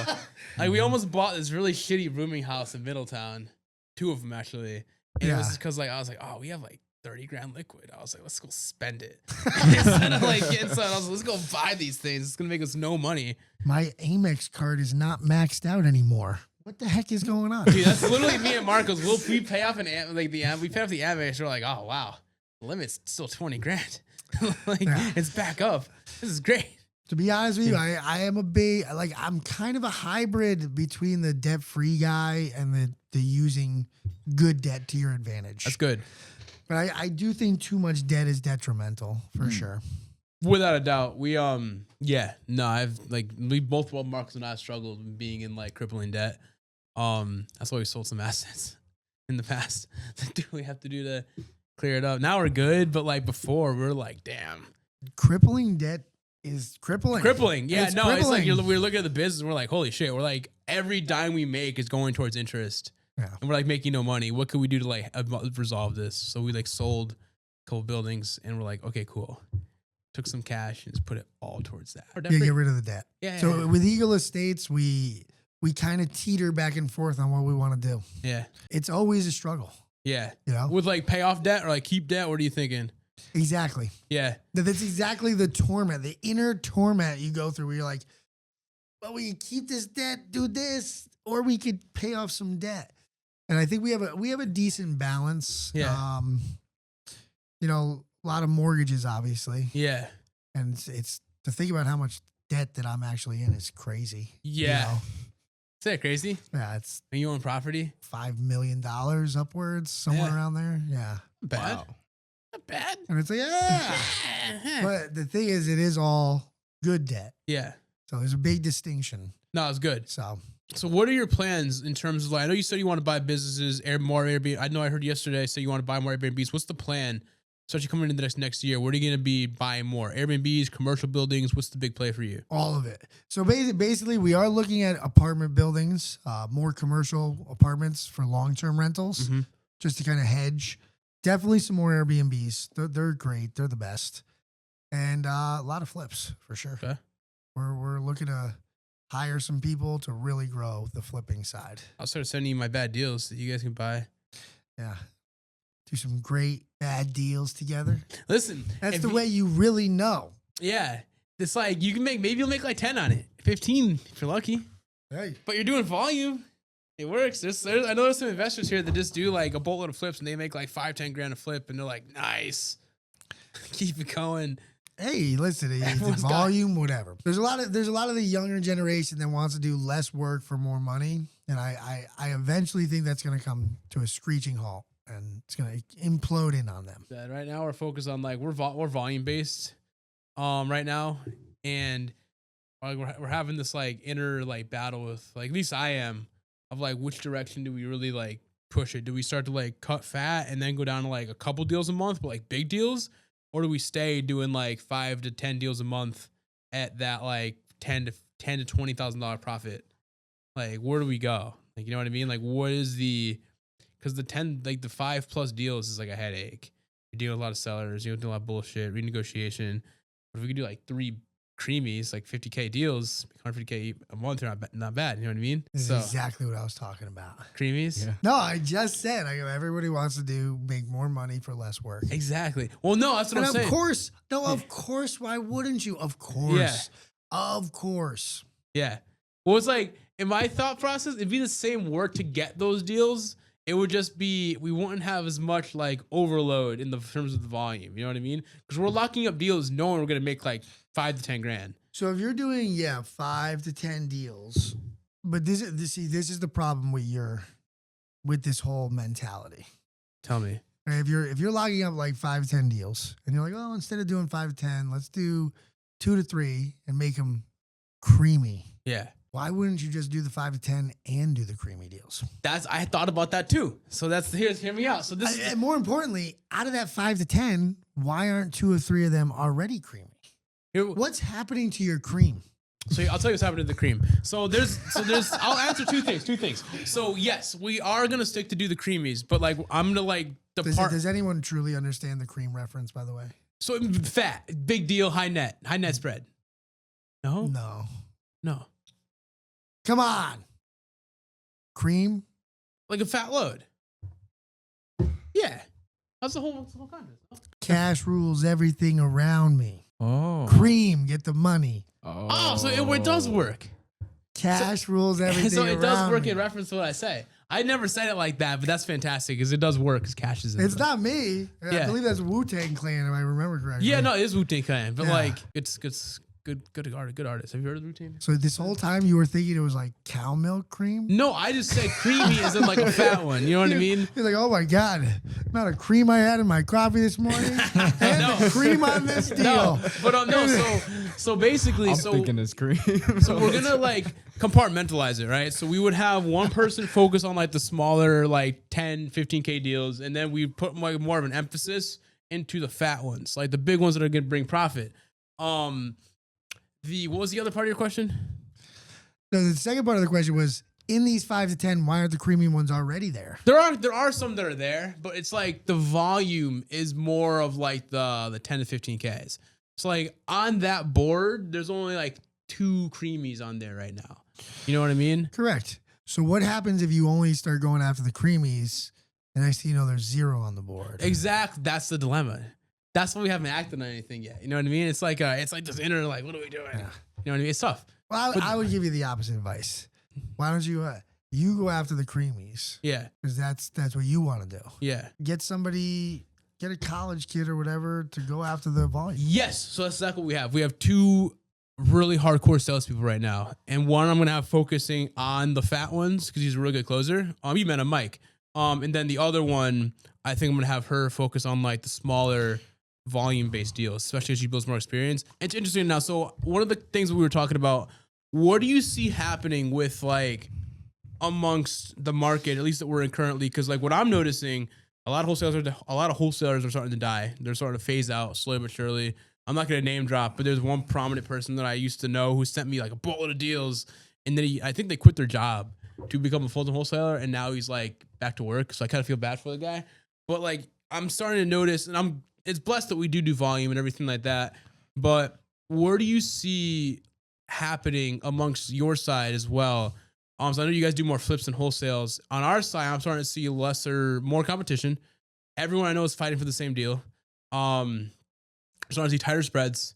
Like we almost bought this really shitty rooming house in Middletown. 2 of them actually. And it was just because like I was like, oh, we have like 30 grand liquid. I was like, let's go spend it. Instead of like getting something, I was like, let's go buy these things. It's gonna make us no money. My Amex card is not maxed out anymore. What the heck is going on? Dude, that's literally me and Marcos. We pay off we pay off the Amex. We're like, oh wow, the limit's still 20 grand. Like it's back up. This is great. To be honest with you, I am I'm kind of a hybrid between the debt-free guy and the using good debt to your advantage. That's good. But I do think too much debt is detrimental for sure. Without a doubt. We both, well, Marcus and I struggled being in like crippling debt. That's why we sold some assets in the past. Do we have to do to clear it up? Now we're good, but like before we're like, damn. Crippling debt is crippling. Crippling. Yeah, It's no, it's like crippling. we're looking at the business and we're like, holy shit. We're like, every dime we make is going towards interest. Yeah. And we're like making no money. What could we do to like resolve this? So we like sold a couple buildings and we're like, okay, cool. Took some cash and just put it all towards that. Yeah, get rid of the debt. Yeah. So with Eagle Estates, we kind of teeter back and forth on what we want to do. Yeah. It's always a struggle, Yeah. you know? With like pay off debt or like keep debt. What are you thinking? Exactly. Yeah. That's exactly the torment, the inner torment you go through where you're like, well, we could keep this debt, do this, or we could pay off some debt. And I think we have a decent balance. Yeah. You know, a lot of mortgages, obviously. Yeah. And it's to think about how much debt that I'm actually in is crazy. Yeah. You know? Is that crazy? Yeah, it's When you own property? $5 million upwards, somewhere Yeah. around there. Yeah. Bad. Wow. Not bad. And it's like, yeah. But the thing is, it is all good debt. Yeah. So there's a big distinction. No, it's good. So So what are your plans in terms of like, I know you said you want to buy businesses, more Airbnb. I know I heard yesterday say you want to buy more Airbnbs. What's the plan? Especially coming into next year, what are you going to be buying more? Airbnbs, commercial buildings? What's the big play for you? all of it. So basically, we are looking at apartment buildings, more commercial apartments for long-term rentals, just to kind of hedge. Definitely some more Airbnbs. They're great. They're the best. And a lot of flips for sure. Okay. We're looking to hire some people to really grow the flipping side. I'll start sending you my bad deals that you guys can buy. Yeah. Do some great bad deals together. Listen, That's if the you- way you really know. Yeah. It's like you can maybe you'll make like 10 on it. 15 if you're lucky. Hey. But you're doing volume. It works. I know there's some investors here that just do like a boatload of flips and they make like 5-10 grand a flip and they're like, nice. Keep it going. Hey, listen, it's Everyone's got- volume, whatever. There's a lot of the younger generation that wants to do less work for more money. And I eventually think that's gonna come to a screeching halt and it's gonna implode in on them. That right now we're focused on like we're volume based right now, and like we're having this like inner like battle with like at least I am of like which direction do we really like push it? Do we start to like cut fat and then go down to like a couple deals a month but like big deals, or do we stay doing like 5 to 10 deals a month at that like $10,000 to $20,000 profit? Like where do we go? Like you know what I mean? Like what is because the 5+ deals is like a headache. You're dealing with a lot of sellers. You're doing a lot of bullshit, renegotiation. But if we could do like 3 creamies, like 50K deals, 150K a month are not bad. You know what I mean? This is exactly what I was talking about. Creamies. Yeah. No, I just said everybody wants to make more money for less work. Exactly. Well, no, that's what And I'm saying. of course, why wouldn't you? Of course. Of course. Yeah. Well, it's like in my thought process, it'd be the same work to get those deals. It would just be, we wouldn't have as much like overload in the terms of the volume. You know what I mean? Because we're locking up deals knowing we're going to make like 5 to 10 grand. So if you're doing 5 to 10 deals, but this is the problem with this whole mentality. Tell me. If you're logging up like 5 to 10 deals and you're like, oh, instead of doing 5 to 10, let's do 2 to 3 and make them creamy. Yeah. Why wouldn't you just do the 5 to 10 and do the creamy deals? I thought about that too. So hear me out. So And more importantly, out of that 5 to 10, why aren't 2 or 3 of them already creamy? What's happening to your cream? So I'll tell you what's happening to the cream. So there's I'll answer two things. So yes, we are gonna stick to do the creamies, but like I'm gonna like Does anyone truly understand the cream reference, by the way? So fat, big deal, high net spread. No. Come on. Cream? Like a fat load. Yeah. That's the whole concept. Cash rules everything around me. Oh. Cream, get the money. Oh, so it does work. Cash rules everything So it does around work me. in reference to what I say. I never said it like that, but that's fantastic because it does work because cash is in It's it. not me. I Yeah. believe that's Wu-Tang Clan, if I remember correctly. Yeah, no, it is Wu-Tang Clan, but Yeah. like it's good artist. Have you heard of Wu-Tang? So this whole time you were thinking it was like cow milk cream? No, I just said creamy as in like a fat one. You know what I mean? You're like, oh my God, amount of cream I had in my coffee this morning and No. the cream on this deal. No, but no. So basically, I'm thinking it's cream. So we're gonna like compartmentalize it, right? So we would have one person focus on like the smaller, like 10, 15K deals, and then we put like more of an emphasis into the fat ones, like the big ones that are gonna bring profit. What was the other part of your question? No, the second part of the question was, in these 5 to 10, why aren't the creamy ones already there? There are some that are there, but it's like the volume is more of like the 10 to 15Ks. So like on that board, there's only like 2 creamies on there right now. You know what I mean? Correct. So what happens if you only start going after the creamies and next thing you know there's 0 on the board? Exactly. That's the dilemma. That's why we haven't acted on anything yet. You know what I mean? It's like this inner like, what are we doing? Yeah. You know what I mean? It's tough. Well, But- I would give you the opposite advice. Why don't you go after the creamies? Yeah. Because that's what you want to do. Yeah. Get a college kid or whatever to go after the volume. Yes. So that's exactly what we have. We have 2 really hardcore salespeople right now, and one I'm gonna have focusing on the fat ones because he's a really good closer. You met him, Mike. And then the other one, I think I'm gonna have her focus on like the smaller volume-based deals, especially as she builds more experience. It's interesting now. So one of the things we were talking about, what do you see happening with like amongst the market, at least that we're in currently? Because like what I'm noticing, a lot of wholesalers are starting to die. They're starting to phase out slowly but surely. I'm not going to name drop, but there's one prominent person that I used to know who sent me like a boatload of deals, and then I think they quit their job to become a full-time wholesaler, and now he's like back to work. So I kind of feel bad for the guy. But like I'm starting to notice, and it's blessed that we do volume and everything like that. But where do you see happening amongst your side as well? So I know you guys do more flips and wholesales. On our side, I'm starting to see more competition. Everyone I know is fighting for the same deal. Starting to see tighter spreads.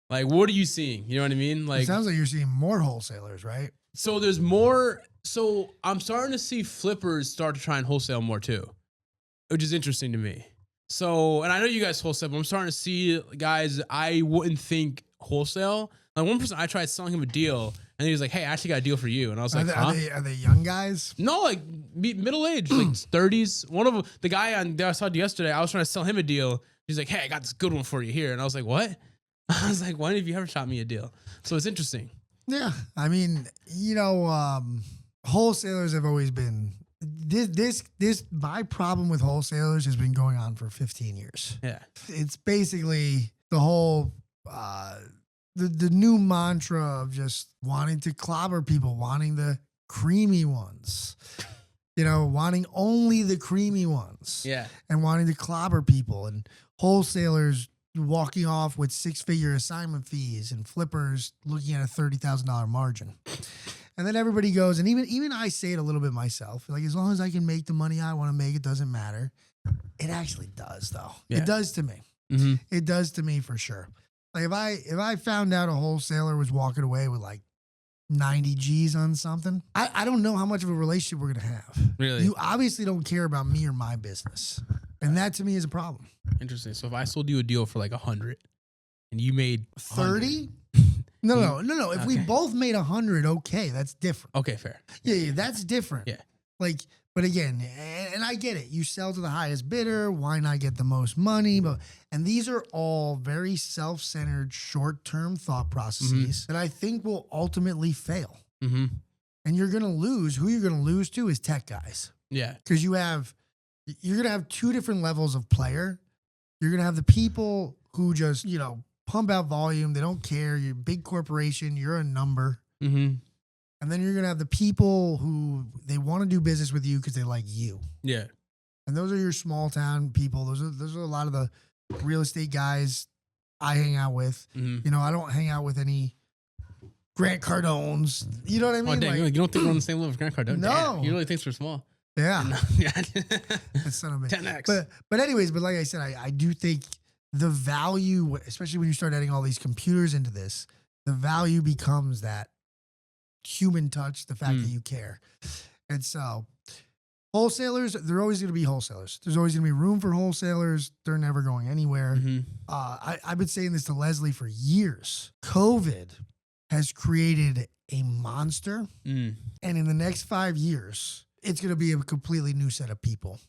Like, what are you seeing? You know what I mean? Like, It sounds like you're seeing more wholesalers, right? so there's more. So I'm starting to see flippers start to try and wholesale more too, which is interesting to me. So, and I know you guys wholesale, but I'm starting to see guys I wouldn't think wholesale. Like one person, I tried selling him a deal, and he was like, "Hey, I actually got a deal for you," and I was like, Are they young guys? No, like middle age, like 30s. One of them, the guy that I saw yesterday, I was trying to sell him a deal. He's like, "Hey, I got this good one for you here," and I was like, "What?" I was like, "When have you ever shot me a deal?" So it's interesting. Yeah, I mean, wholesalers have always been my problem with wholesalers has been going on for 15 years. Yeah. It's basically the whole the new mantra of just wanting to clobber people, wanting the creamy ones. Wanting only the creamy ones. Yeah. And wanting to clobber people, and wholesalers walking off with 6-figure assignment fees and flippers looking at a $30,000 margin. And then everybody goes, and even I say it a little bit myself, like, as long as I can make the money I want to make, it doesn't matter. It actually does, though. Yeah. It does to me. Mm-hmm. It does to me for sure. Like if I found out a wholesaler was walking away with like 90 G's on something, I don't know how much of a relationship we're gonna have. Really? You obviously don't care about me or my business. And that to me is a problem. Interesting. So if I sold you a deal for like 100 and you made 30? No. If we Okay. both made 100, okay, that's different. Okay, fair. Yeah, that's different. Yeah. Like, but again, and I get it. You sell to the highest bidder. Why not get the most money? And these are all very self-centered, short-term thought processes that I think will ultimately fail. Mm-hmm. And you're going to lose. Who you're going to lose to is tech guys. Yeah. Because you're going to have two different levels of player. You're going to have the people who just, pump out volume. They don't care. You're a big corporation. You're a number. Mm-hmm. And then you're going to have the people who they want to do business with you because they like you. Yeah. And those are your small town people. Those are a lot of the real estate guys I hang out with. Mm-hmm. I don't hang out with any Grant Cardones. You know what I mean? Oh, dang, Like, you don't think we're on the same level as Grant Cardone? No. Damn, he really thinks we're small. yeah. Yeah. That son of a bitch. 10x. But anyways, like I said, I do think the value, especially when you start adding all these computers into this, the value becomes that human touch, the fact that you care. And so wholesalers, they're always going to be wholesalers. There's always going to be room for wholesalers. They're never going anywhere. Mm-hmm. I've been saying this to Leslie for years. COVID has created a monster. And in the next 5 years, it's going to be a completely new set of people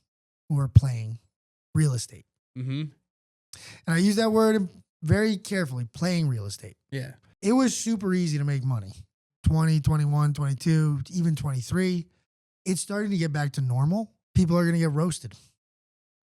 who are playing real estate. Mm-hmm. And I use that word very carefully, playing real estate. Yeah. It was super easy to make money. 20, 21, 22, even 23. It's starting to get back to normal. People are going to get roasted.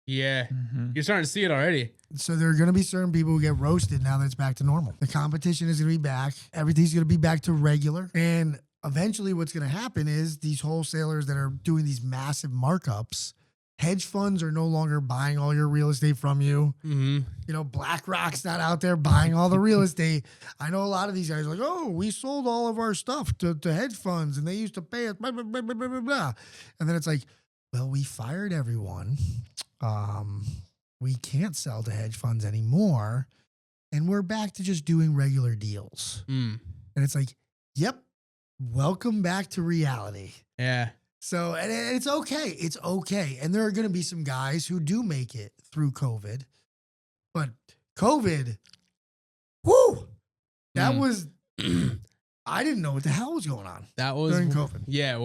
Yeah. You're starting to see it already. So there are going to be certain people who get roasted now that it's back to normal. The competition is going to be back. Everything's going to be back to regular. And eventually what's going to happen is these wholesalers that are doing these massive markups, hedge funds are no longer buying all your real estate from you. Mm-hmm. BlackRock's not out there buying all the real estate. I know a lot of these guys are like, oh, we sold all of our stuff to hedge funds and they used to pay us, blah, blah, blah, blah, blah, blah. And then it's like, well, we fired everyone. We can't sell to hedge funds anymore. And we're back to just doing regular deals. And it's like, yep, welcome back to reality. Yeah. So, and it's okay. It's okay. And there are going to be some guys who do make it through COVID. But COVID, whoo, that was, I didn't know what the hell was going on. That was during COVID. Yeah.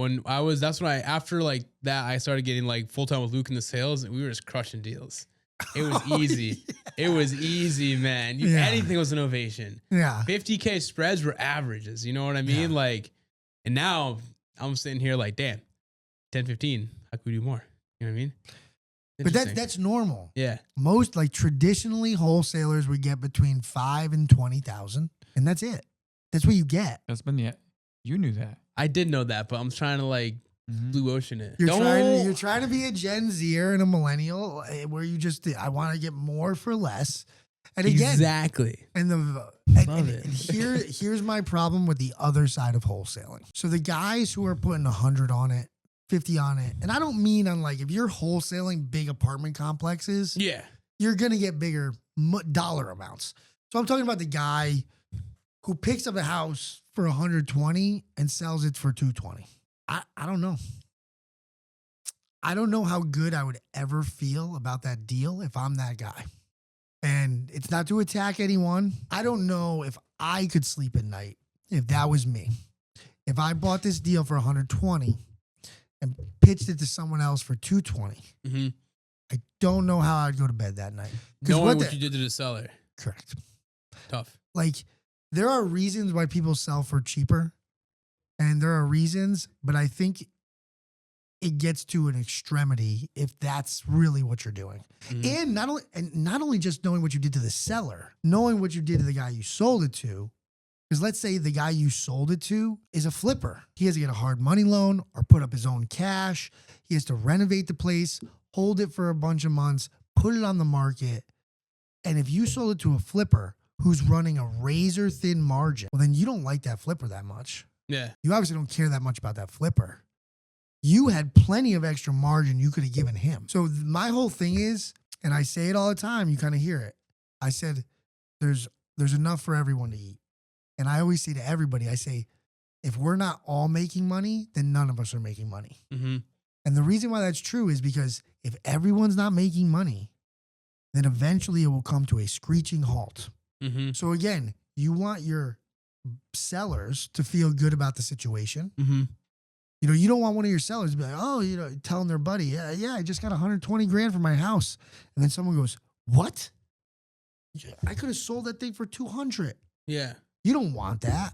After like that, I started getting like full time with Luke in the sales and we were just crushing deals. It was easy. Yeah. It was easy, man. Yeah. Anything was an ovation. Yeah. 50K spreads were averages. You know what I mean? Yeah. Like, and now I'm sitting here like, damn, 10, 15. How could we do more? You know what I mean? But that's normal. Yeah. Most, like, traditionally wholesalers would get between 5 and 20,000, and that's it. That's what you get. That's been you knew that. I did know that, but I'm trying to like blue ocean it. You're trying to be a Gen Zer and a millennial where you just, I want to get more for less. And again, Exactly. and Love it. here's my problem with the other side of wholesaling. So the guys who are putting 100 on it, 50 on it, and I don't mean on like, if you're wholesaling big apartment complexes, Yeah. you're going to get bigger dollar amounts. So I'm talking about the guy who picks up a house for 120 and sells it for 220. I don't know. I don't know how good I would ever feel about that deal if I'm that guy. And it's not to attack anyone. I don't know if I could sleep at night if that was me. If I bought this deal for 120 and pitched it to someone else for 220, Mm-hmm. I don't know how I'd go to bed that night. Knowing what you did to the seller. Correct. Tough. Like, there are reasons why people sell for cheaper, and there are reasons, but I think it gets to an extremity if that's really what you're doing. And not only just knowing what you did to the seller, knowing what you did to the guy you sold it to. Because let's say the guy you sold it to is a flipper. He has to get a hard money loan or put up his own cash. He has to renovate the place, hold it for a bunch of months, put it on the market. And if you sold it to a flipper who's running a razor thin margin, well, then you don't like that flipper that much. Yeah. You obviously don't care that much about that flipper. You had plenty of extra margin you could have given him. So my whole thing is, and I say it all the time, you kind of hear it. I said, there's enough for everyone to eat. And I always say to everybody, I say, if we're not all making money, then none of us are making money. Mm-hmm. And the reason why that's true is because if everyone's not making money, then eventually it will come to a screeching halt. Mm-hmm. So again, you want your sellers to feel good about the situation. Mm-hmm. You know, you don't want one of your sellers to be like, oh, you know, telling their buddy, yeah, I just got 120 grand for my house. And then someone goes, what? I could have sold that thing for 200. Yeah. You don't want that.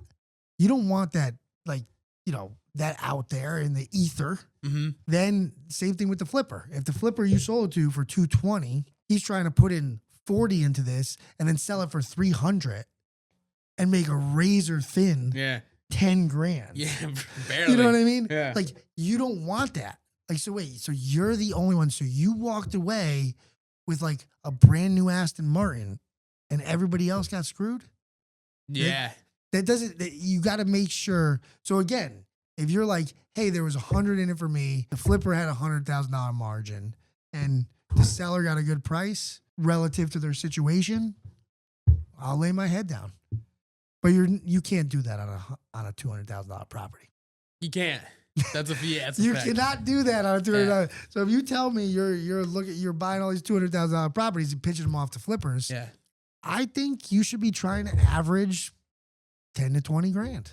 You don't want that, like, you know, that out there in the ether. Mm-hmm. Then same thing with the flipper. If the flipper you sold it to for 220, he's trying to put in 40 into this and then sell it for 300 and make a razor thin Yeah. 10 grand. Yeah. Barely. You know what I mean? Yeah. Like, you don't want that. Like, so wait, so you're the only one. So you walked away with like a brand new Aston Martin and everybody else got screwed? Yeah. That doesn't, you got to make sure. So again, if you're like, hey, there was 100 in it for me, the flipper had $100,000 margin, and the seller got a good price relative to their situation, I'll lay my head down. But you can't do that on a $200,000 property. You can't. That's a That's a You fact. cannot do that on a $200,000. So if you tell me you're buying all these $200,000 properties and pitching them off to flippers, Yeah. I think you should be trying to average 10 to 20 grand.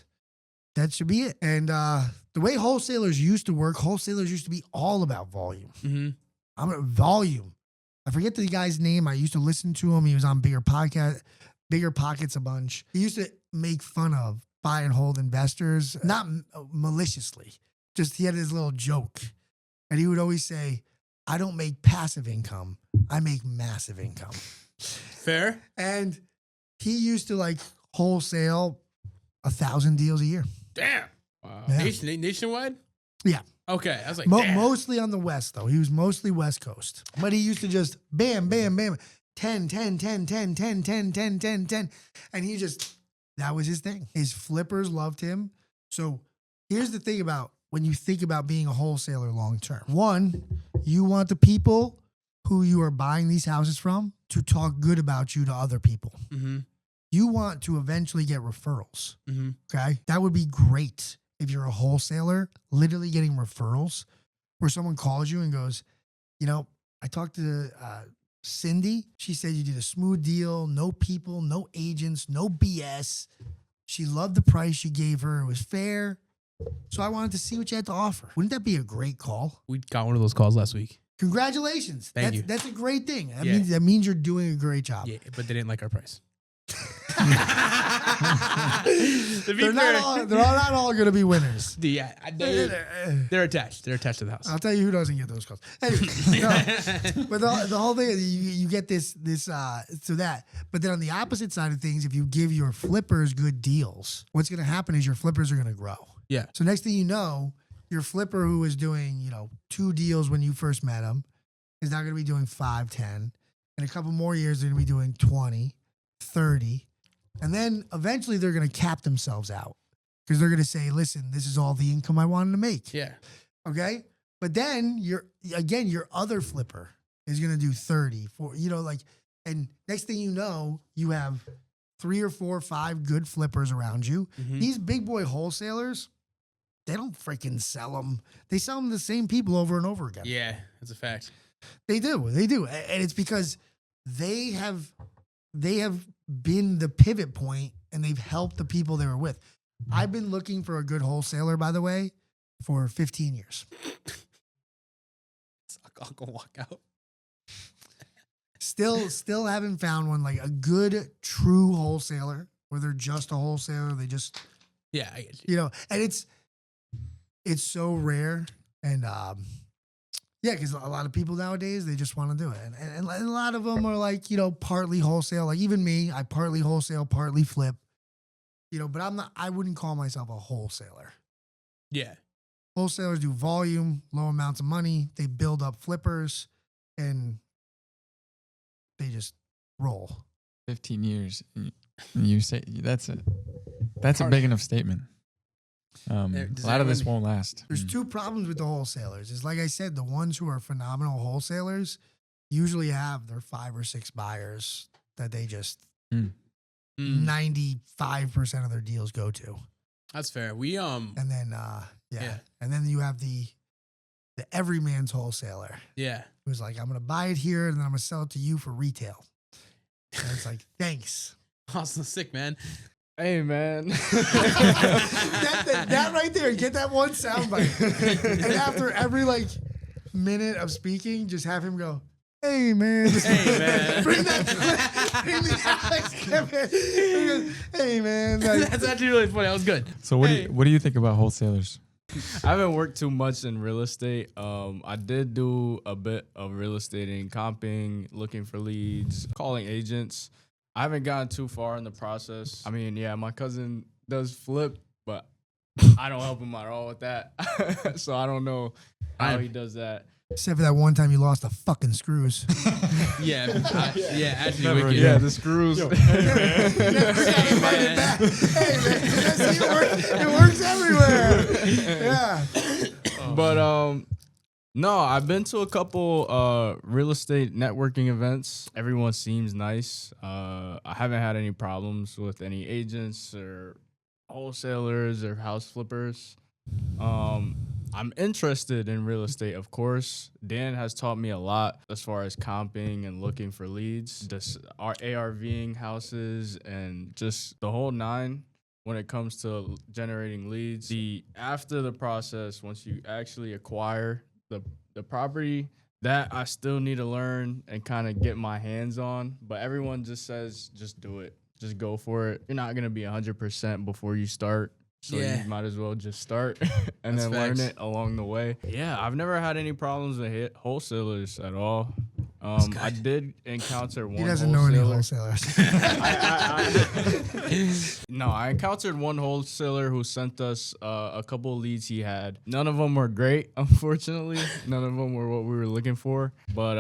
That should be it. And the way wholesalers used to work, wholesalers used to be all about volume. Mm-hmm. Volume. I forget the guy's name. I used to listen to him. He was on Bigger Pockets a bunch. He used to make fun of buy and hold investors, not maliciously. Just he had his little joke. And he would always say, I don't make passive income. I make massive income. Fair. And he used to like wholesale 1,000 deals a year. Damn. Wow. Yeah. Nationwide? Yeah. Okay. I was like, Mostly on the West, though. He was mostly West Coast. But he used to just bam, bam, bam, 10, 10, 10, 10, 10, 10, 10, 10, 10. And he just, that was his thing. His flippers loved him. So here's the thing about when you think about being a wholesaler long term. One, you want the people who you are buying these houses from to talk good about you to other people. Mm-hmm. You want to eventually get referrals. Mm-hmm. Okay. That would be great if you're a wholesaler, literally getting referrals where someone calls you and goes, you know, I talked to Cindy. She said you did a smooth deal, no people, no agents, no BS. She loved the price you gave her. It was fair. So I wanted to see what you had to offer. Wouldn't that be a great call? We got one of those calls last week. Congratulations. Thank you. That's a great thing. Yeah. That means you're doing a great job. Yeah, but they didn't like our price. They're not all going to be winners. Yeah, they're attached. They're attached to the house. I'll tell you who doesn't get those calls. Anyway, no, but the whole thing is you get this so that. But then on the opposite side of things, if you give your flippers good deals, what's going to happen is your flippers are going to grow. Yeah. So next thing you know, your flipper who was doing 2 deals when you first met him is now going to be doing 5, 10. In a couple more years, they're going to be doing 20, 30. And then eventually they're going to cap themselves out because they're going to say, listen, this is all the income I wanted to make. Yeah. Okay. But then your other flipper is going to do 30, 40, and next thing you know, you have 3 or 4 or 5 good flippers around you. Mm-hmm. These big boy wholesalers, they don't freaking sell them. They sell them to the same people over and over again. Yeah, that's a fact. They do. And it's because they have been the pivot point and they've helped the people they were with. I've been looking for a good wholesaler, by the way, for 15 years. I'll go walk out. Still haven't found one, like a good, true wholesaler where they're just a wholesaler. They just, Yeah, I get you. and it's so rare. And, yeah, because a lot of people nowadays, they just want to do it. And a lot of them are like, partly wholesale. Like even me, I partly wholesale, partly flip. But I wouldn't call myself a wholesaler. Yeah. Wholesalers do volume, low amounts of money. They build up flippers and they just role? 15 years. And you say that's a big enough statement. A lot of this won't last. There's two problems with the wholesalers. Is like I said, the ones who are phenomenal wholesalers usually have their 5 or 6 buyers that they just 95% of their deals go to. That's fair. And then and then you have the everyman's wholesaler. Yeah. Who's like, I'm gonna buy it here and then I'm gonna sell it to you for retail. And it's like, thanks. Awesome, sick, man. Hey, man. that right there, get that one soundbite. And after every minute of speaking, just have him go, hey, man. Hey, man. Bring the Alex Kevin. Hey, man. That's actually really funny. That was good. So what do you think about wholesalers? I haven't worked too much in real estate. I did do a bit of real estate and comping, looking for leads, calling agents. I haven't gotten too far in the process. I mean, yeah, my cousin does flip, but I don't help him at all with that. So I don't know how he does that. Except for that one time you lost the fucking screws. Yeah, actually, Never wicked. Yeah, the screws. Hey, man. See, it works everywhere. Yeah. But no, I've been to a couple real estate networking events. Everyone seems nice. I haven't had any problems with any agents or wholesalers or house flippers. I'm interested in real estate, of course. Dan has taught me a lot as far as comping and looking for leads, our ARVing houses, and just the whole nine when it comes to generating leads. After the process, once you actually acquire the property, that I still need to learn and kind of get my hands on. But everyone just says, just do it. Just go for it. You're not going to be 100% before you start. So you might as well just start and then learn it along the way. Yeah, I've never had any problems with wholesalers at all. I did encounter one. He doesn't know any wholesalers. No, I encountered one wholesaler who sent us a couple of leads he had. None of them were great, unfortunately. None of them were what we were looking for. But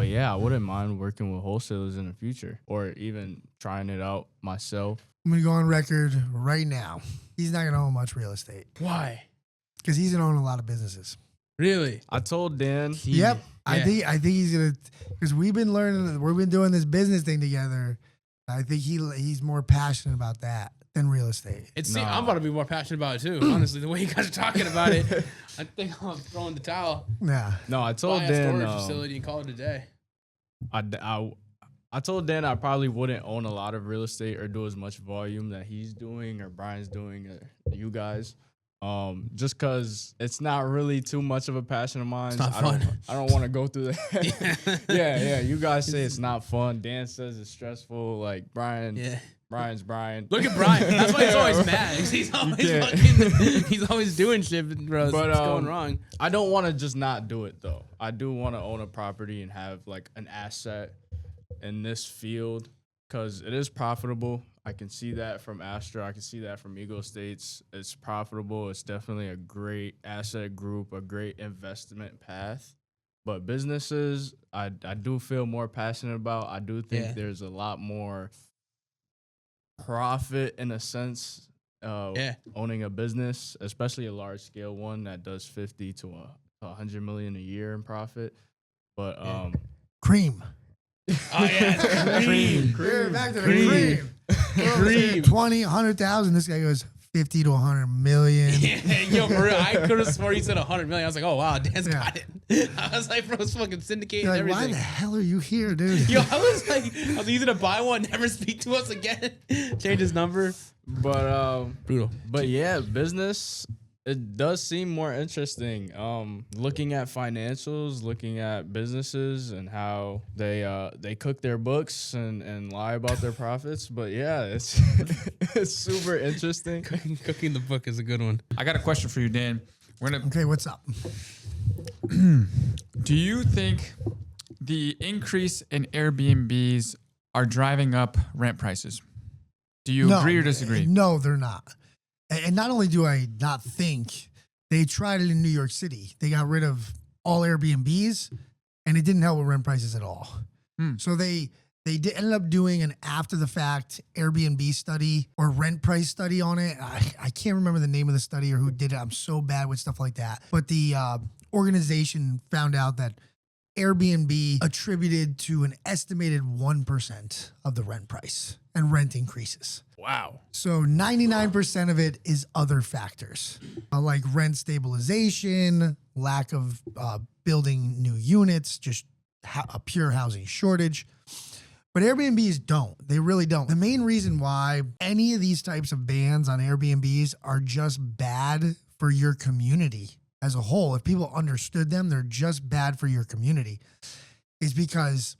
yeah, I wouldn't mind working with wholesalers in the future or even trying it out myself. I'm going to go on record right now. He's not going to own much real estate. Why? Because he's going to own a lot of businesses. Really? I told Dan. Yep. I think he's going to, because we've been doing this business thing together. I think he's more passionate about that than real estate. I'm about to be more passionate about it too. Honestly, the way you guys are talking about it, I think I'm throwing the towel. Yeah. No, I told Buy Dan. a storage facility and call it a day. I told Dan I probably wouldn't own a lot of real estate or do as much volume that he's doing or Brian's doing or you guys. Just because it's not really too much of a passion of mine. It's not fun. I don't want to go through that. Yeah. You guys say it's not fun. Dan says it's stressful. Like Brian. Yeah. Brian's Brian. Look at Brian. That's why he's always mad. He's always doing shit, bro. It's going wrong. I don't want to just not do it though. I do want to own a property and have like an asset in this field because it is profitable. I can see that from Astra. I can see that from Eagle Estates. It's profitable. It's definitely a great asset group, a great investment path. But businesses, I do feel more passionate about. I do think there's a lot more profit in a sense owning a business, especially a large scale one that does 50 to 100 million a year in profit. But Cream. Oh yeah, cream. Back to the cream. 20, 100,000. This guy goes 50 to 100 million. Yeah, yo, for real, I could have sworn he said 100 million. I was like, oh wow, Dan's got it. I was like, bro, it's fucking syndicated You're and like, everything. why the hell are you here, dude? Yo, I was easy to buy one, never speak to us again. Change his number. But Brutal. But yeah, business, it does seem more interesting. Looking at financials, looking at businesses and how they cook their books and lie about their profits. But yeah, it's it's super interesting. Cooking the book is a good one. I got a question for you, Dan. Okay, what's up? Do you think the increase in Airbnbs are driving up rent prices? Do you agree or disagree? No, they're not. And not only do I not think, they tried it in New York City. They got rid of all Airbnbs, and it didn't help with rent prices at all. So they They ended up doing an after the fact Airbnb study or rent price study on it. I can't remember the name of the study or who did it. I'm so bad with stuff like that. But the organization found out that Airbnb attributed to an estimated 1% of the rent price and rent increases. Wow. So 99% of it is other factors like rent stabilization, lack of building new units, just a pure housing shortage. But Airbnbs don't. They really don't. The main reason why any of these types of bans on Airbnbs are just bad for your community as a whole, if people understood them, they're just bad for your community, is because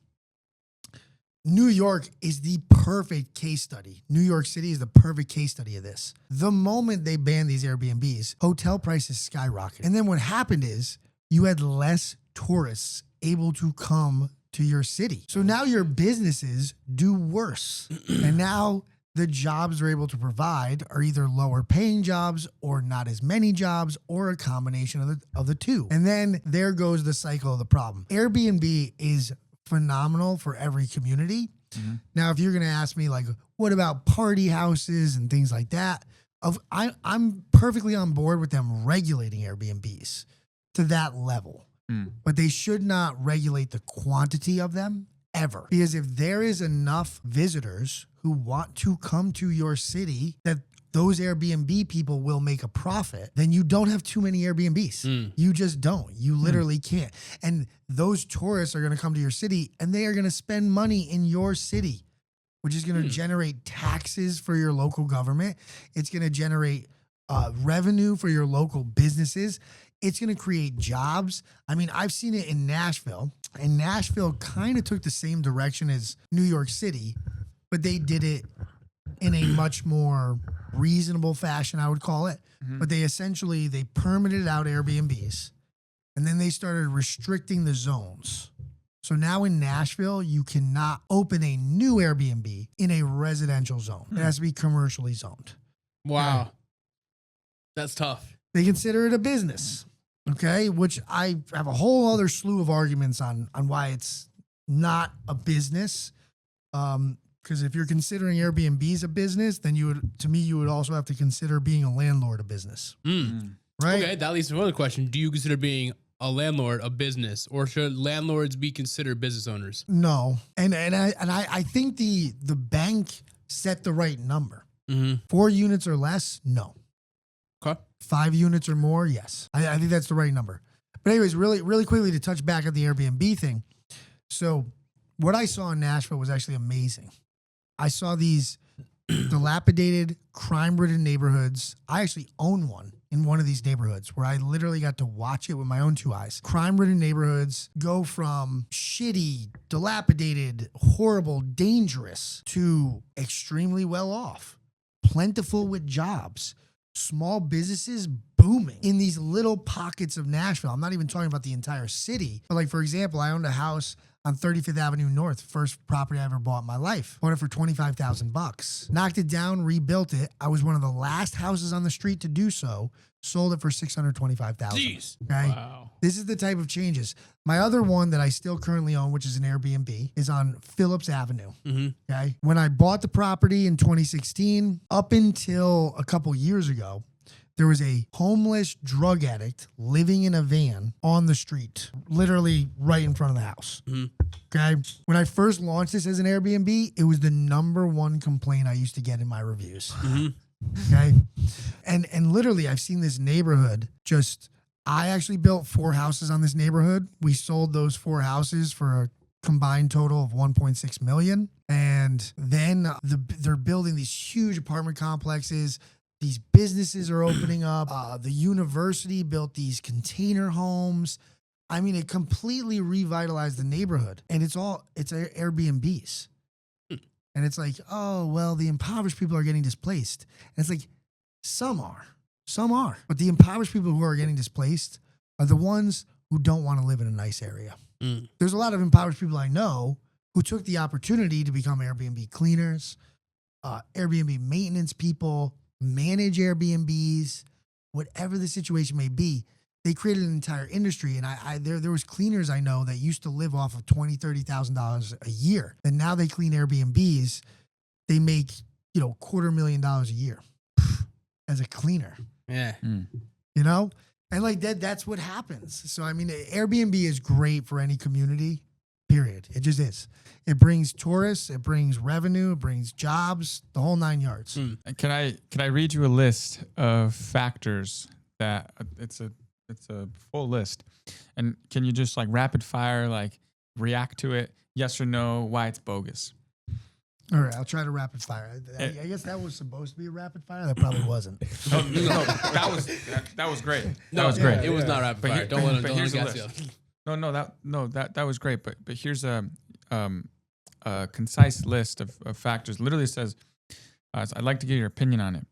New York is the perfect case study. New York City is the perfect case study of this. The moment they banned these Airbnbs, hotel prices skyrocketed. And then what happened is you had less tourists able to come to your city. So now your businesses do worse. And now the jobs they're able to provide are either lower paying jobs or not as many jobs or a combination of the two. And then there goes the cycle of the problem. Airbnb is phenomenal for every community. Mm-hmm. Now, if you're going to ask me, like, what about party houses and things like that? I'm perfectly on board with them regulating Airbnbs to that level. But they should not regulate the quantity of them ever. Because if there is enough visitors who want to come to your city that those Airbnb people will make a profit, then you don't have too many Airbnbs. You just don't. You literally can't. And those tourists are going to come to your city and they are going to spend money in your city, which is going to generate taxes for your local government. It's going to generate revenue for your local businesses. It's going to create jobs. I mean, I've seen it in Nashville, and Nashville kind of took the same direction as New York City, but they did it in a much more reasonable fashion, I would call it. Mm-hmm. But they permitted out Airbnbs, and then they started restricting the zones. So now in Nashville, you cannot open a new Airbnb in a residential zone. It has to be commercially zoned. Wow. That's tough. They consider it a business. Okay, which I have a whole other slew of arguments on why it's not a business. Because if you're considering Airbnbs a business, then you would also have to consider being a landlord a business. Right? Okay, that leads to another question. Do you consider being a landlord a business, or should landlords be considered business owners? No, and I think the bank set the right number. 4 units or less, no. Okay. 5 units or more, yes. I think that's the right number. But anyways, really quickly to touch back at the Airbnb thing. So what I saw in Nashville was actually amazing. I saw these dilapidated, crime-ridden neighborhoods. I actually own one in one of these neighborhoods where I literally got to watch it with my own 2 eyes. Crime-ridden neighborhoods go from shitty, dilapidated, horrible, dangerous to extremely well off, plentiful with jobs. Small businesses booming in these little pockets of Nashville. I'm not even talking about the entire city. But like, for example, I owned a house on 35th Avenue North, first property I ever bought in my life. Bought it for $25,000. Knocked it down, rebuilt it. I was one of the last houses on the street to do so. Sold it for $625,000. Jeez. Okay. Wow. This is the type of changes. My other one that I still currently own, which is an Airbnb, is on Phillips Avenue. Okay. When I bought the property in 2016, up until a couple years ago, there was a homeless drug addict living in a van on the street, literally right in front of the house. Okay. When I first launched this as an Airbnb, it was the #1 complaint I used to get in my reviews. Okay. And literally I've seen this neighborhood I actually built 4 houses on this neighborhood. We sold those 4 houses for a combined total of $1.6 million. And then they're building these huge apartment complexes. These businesses are opening up. The university built these container homes. I mean, it completely revitalized the neighborhood. And it's Airbnbs. And it's like, oh, well, the impoverished people are getting displaced. And it's like, some are. But the impoverished people who are getting displaced are the ones who don't want to live in a nice area. There's a lot of impoverished people I know who took the opportunity to become Airbnb cleaners, Airbnb maintenance people, manage Airbnbs, whatever the situation may be. they created an entire industry. And there was cleaners I know that used to live off of $20,000-$30,000 a year. And now they clean Airbnbs. They make, $250,000 a year as a cleaner, Yeah. And like that's what happens. So, I mean, Airbnb is great for any community, period. It just is. It brings tourists, it brings revenue, it brings jobs, the whole 9 yards. Can I read you a list of factors that it's a full list, and can you just like rapid fire react to it, yes or no, why it's bogus? All right, I'll try to rapid fire. I guess that was supposed to be a rapid fire. That probably wasn't. No, that was great. No, That was great. It was not rapid fire. Don't let him gas you. That was great. But here's a concise list of factors. Literally says, I'd like to get your opinion on it.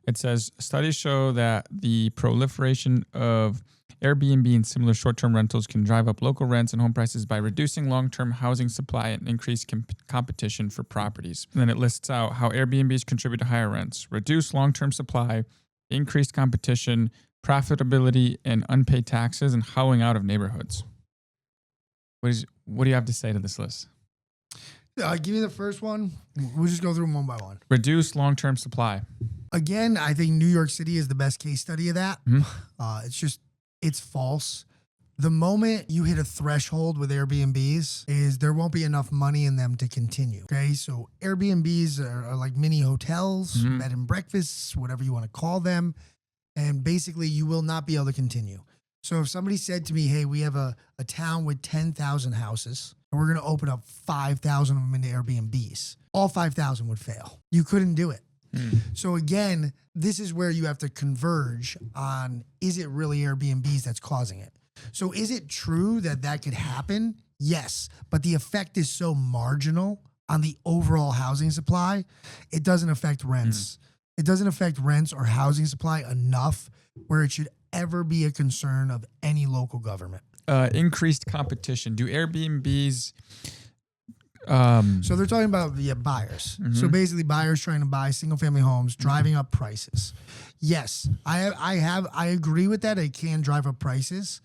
It says studies show that the proliferation of Airbnb and similar short-term rentals can drive up local rents and home prices by reducing long-term housing supply and increase competition for properties. And then it lists out how Airbnbs contribute to higher rents, reduce long-term supply, increased competition, profitability, and unpaid taxes, and howling out of neighborhoods. What do you have to say to this list? Give me the first one. We'll just go through them one by one. Reduce long-term supply. Again, I think New York City is the best case study of that. Mm-hmm. It's false. The moment you hit a threshold with Airbnbs is there won't be enough money in them to continue. Okay. So Airbnbs are like mini hotels, Mm-hmm. bed and breakfasts, whatever you want to call them. And basically you will not be able to continue. So if somebody said to me, hey, we have a town with 10,000 houses and we're going to open up 5,000 of them into Airbnbs, all 5,000 would fail. You couldn't do it. So again, this is where you have to converge on, is it really Airbnbs that's causing it? So is it true that could happen? Yes, but the effect is so marginal on the overall housing supply, it doesn't affect rents. It doesn't affect rents or housing supply enough where it should ever be a concern of any local government. Increased competition. Do Airbnbs... So they're talking about buyers. Mm-hmm. So basically buyers trying to buy single family homes, driving up prices. Yes, I agree with that. It can drive up prices.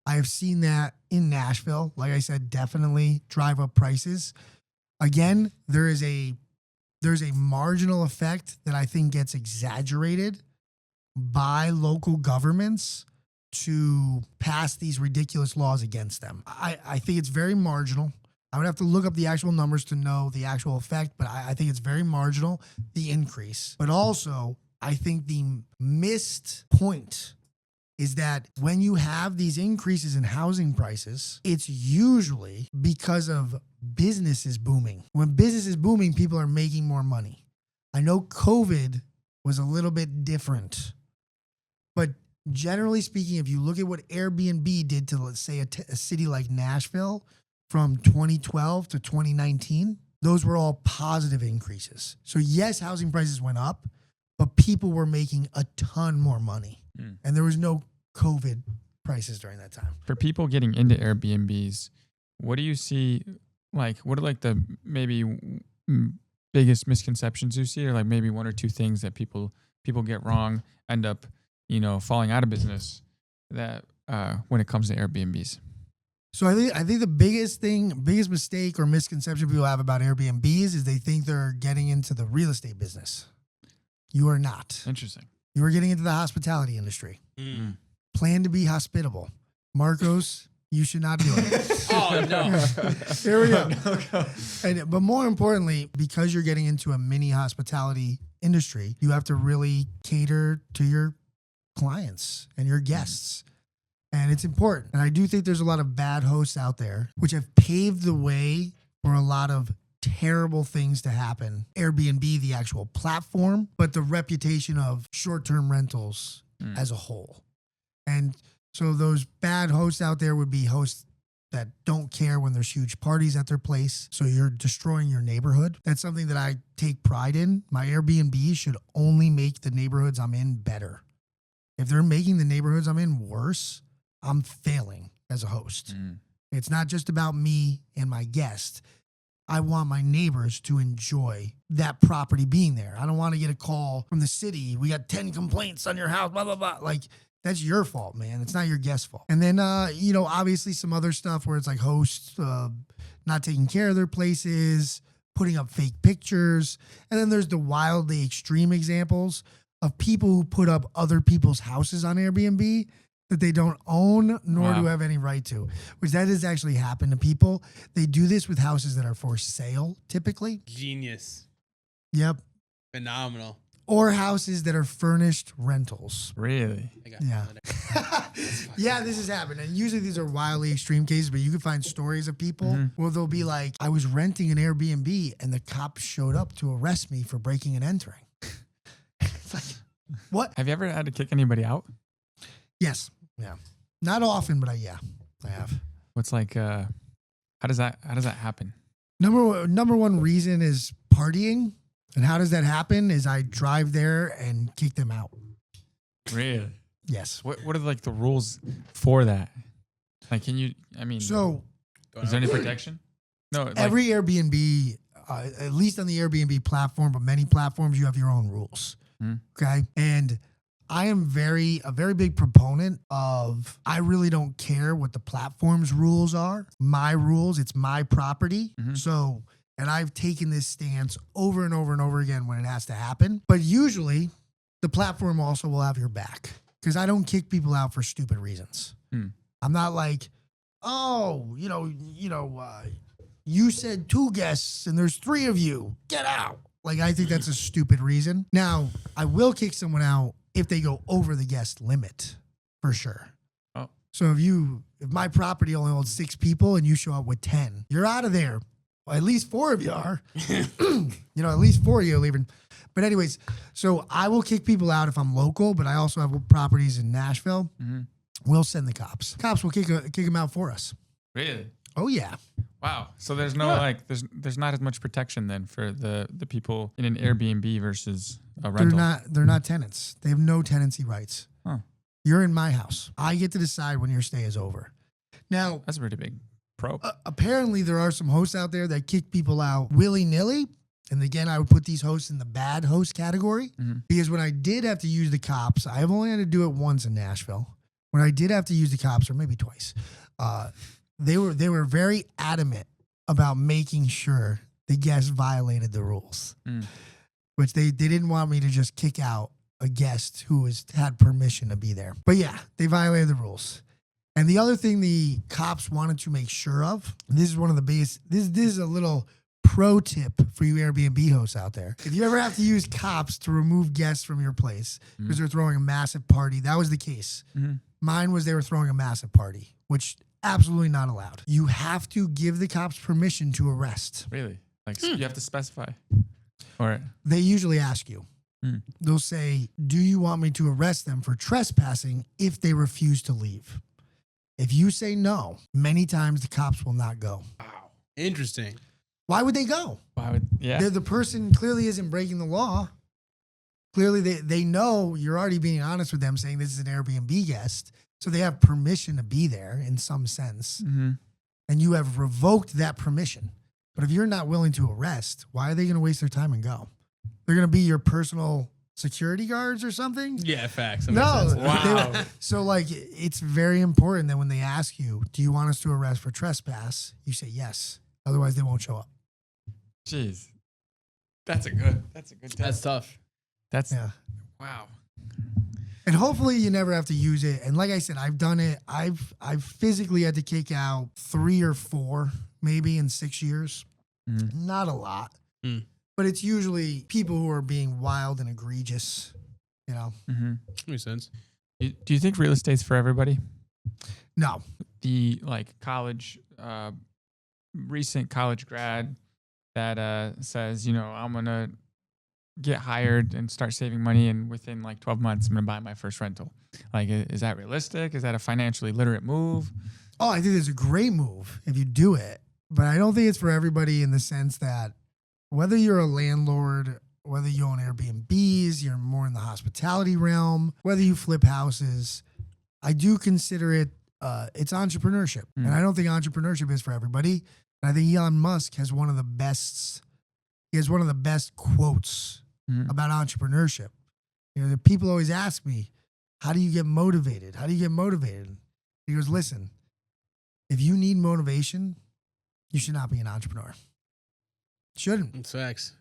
I have seen that in Nashville. Like I said, definitely drive up prices. Again, there's a marginal effect that I think gets exaggerated by local governments to pass these ridiculous laws against them. I think it's very marginal. I would have to look up the actual numbers to know the actual effect, but I think it's very marginal, the increase. But also, I think the missed point is that when you have these increases in housing prices, it's usually because of businesses booming. When business is booming, people are making more money. I know COVID was a little bit different, but generally speaking, if you look at what Airbnb did to, let's say, a city like Nashville, from 2012 to 2019, those were all positive increases. So yes, housing prices went up, but people were making a ton more money. And there was no COVID prices during that time. For people getting into Airbnbs, what do you see, what are the maybe biggest misconceptions you see, or maybe one or two things that people get wrong, end up, falling out of business that when it comes to Airbnbs? So I think the biggest mistake or misconception people have about Airbnbs is they think they're getting into the real estate business. You are not. Interesting. You are getting into the hospitality industry. Plan to be hospitable. Marcos, you should not do it. Oh, no. Here we go. But more importantly, because you're getting into a mini hospitality industry, you have to really cater to your clients and your guests. And it's important. And I do think there's a lot of bad hosts out there, which have paved the way for a lot of terrible things to happen. Airbnb, the actual platform, but the reputation of short-term rentals as a whole. And so those bad hosts out there would be hosts that don't care when there's huge parties at their place. So you're destroying your neighborhood. That's something that I take pride in. My Airbnb should only make the neighborhoods I'm in better. If they're making the neighborhoods I'm in worse, I'm failing as a host. It's not just about me and my guest. I want my neighbors to enjoy that property being there. I don't want to get a call from the city. We got 10 complaints on your house, blah, blah, blah. That's your fault, man. It's not your guest's fault. And then, you know, obviously some other stuff where it's like hosts not taking care of their places, putting up fake pictures. And then there's the wildly extreme examples of people who put up other people's houses on Airbnb that they don't own nor do have any right to, which that has actually happened to people. They do this with houses that are for sale, typically. Genius. Yep. Phenomenal. Or houses that are furnished rentals. Really? Yeah. Yeah, this has happened. And usually these are wildly extreme cases, but you can find stories of people where they'll be like, I was renting an Airbnb and the cops showed up to arrest me for breaking and entering. It's like, what? Have you ever had to kick anybody out? Yes. Yeah. Not often, but I have. What's like, how does that happen? Number one reason is partying. And how does that happen is I drive there and kick them out. Really? Yes. What are like the rules for that? Like, So is there any protection? No. Like, every Airbnb, at least on the Airbnb platform, but many platforms, you have your own rules. Okay. And I am a very big proponent of, I really don't care what the platform's rules are. My rules, it's my property. So, and I've taken this stance over and over and over again when it has to happen. But usually the platform also will have your back because I don't kick people out for stupid reasons. I'm not like, oh, you said 2 guests and there's 3 of you. Get out. Like, I think that's a stupid reason. Now, I will kick someone out if they go over the guest limit, for sure. Oh. So if my property only holds 6 people and you show up with 10, you're out of there. Well, at least 4 of you are. At least 4 of you are leaving. But anyways, so I will kick people out if I'm local, but I also have properties in Nashville. We'll send the cops. Cops will kick them out for us. Really? Oh, yeah. Wow. So there's no there's not as much protection then for the people in an Airbnb versus a rental. They're not tenants. They have no tenancy rights. Huh. You're in my house. I get to decide when your stay is over. Now, That's a pretty big pro. Apparently there are some hosts out there that kick people out willy-nilly. And again, I would put these hosts in the bad host category because when I did have to use the cops, I've only had to do it once in Nashville. When I did have to use the cops, or maybe twice, they were very adamant about making sure the guests violated the rules, which they didn't want me to just kick out a guest who had permission to be there. But yeah, they violated the rules. And the other thing the cops wanted to make sure of, and this is one of the biggest, this is a little pro tip for you Airbnb hosts out there. If you ever have to use cops to remove guests from your place because they're throwing a massive party, that was the case. Mine was they were throwing a massive party, which absolutely not allowed. You have to give the cops permission to arrest. Really? Like you have to specify? Or they usually ask you. They'll say, do you want me to arrest them for trespassing if they refuse to leave? If you say no, many times the cops will not go. Wow. Interesting. Why would they go? The person clearly isn't breaking the law. Clearly, they know you're already being honest with them, saying this is an Airbnb guest. So they have permission to be there in some sense. And you have revoked that permission. But if you're not willing to arrest, why are they going to waste their time and go? They're going to be your personal security guards or something? Yeah, facts. No. Wow. So, like, it's very important that when they ask you, do you want us to arrest for trespass? You say yes. Otherwise, they won't show up. Jeez. That's a good tip. That's tough. Wow. And hopefully you never have to use it. And like I said, I've done it. I've physically had to kick out 3 or 4, maybe in 6 years. Not a lot. But it's usually people who are being wild and egregious, Makes sense. Do you think real estate's for everybody? No. The recent college grad that says, I'm going to get hired and start saving money, and within like 12 months, I'm going to buy my first rental. Like, is that realistic? Is that a financially literate move? Oh, I think it's a great move if you do it. But I don't think it's for everybody in the sense that whether you're a landlord, whether you own Airbnbs, you're more in the hospitality realm, whether you flip houses, I do consider it, it's entrepreneurship. And I don't think entrepreneurship is for everybody. And I think Elon Musk has one of the best quotes about entrepreneurship. The people always ask me, how do you get motivated? How do you get motivated? He goes, listen, if you need motivation, you should not be an entrepreneur. Shouldn't. It's facts.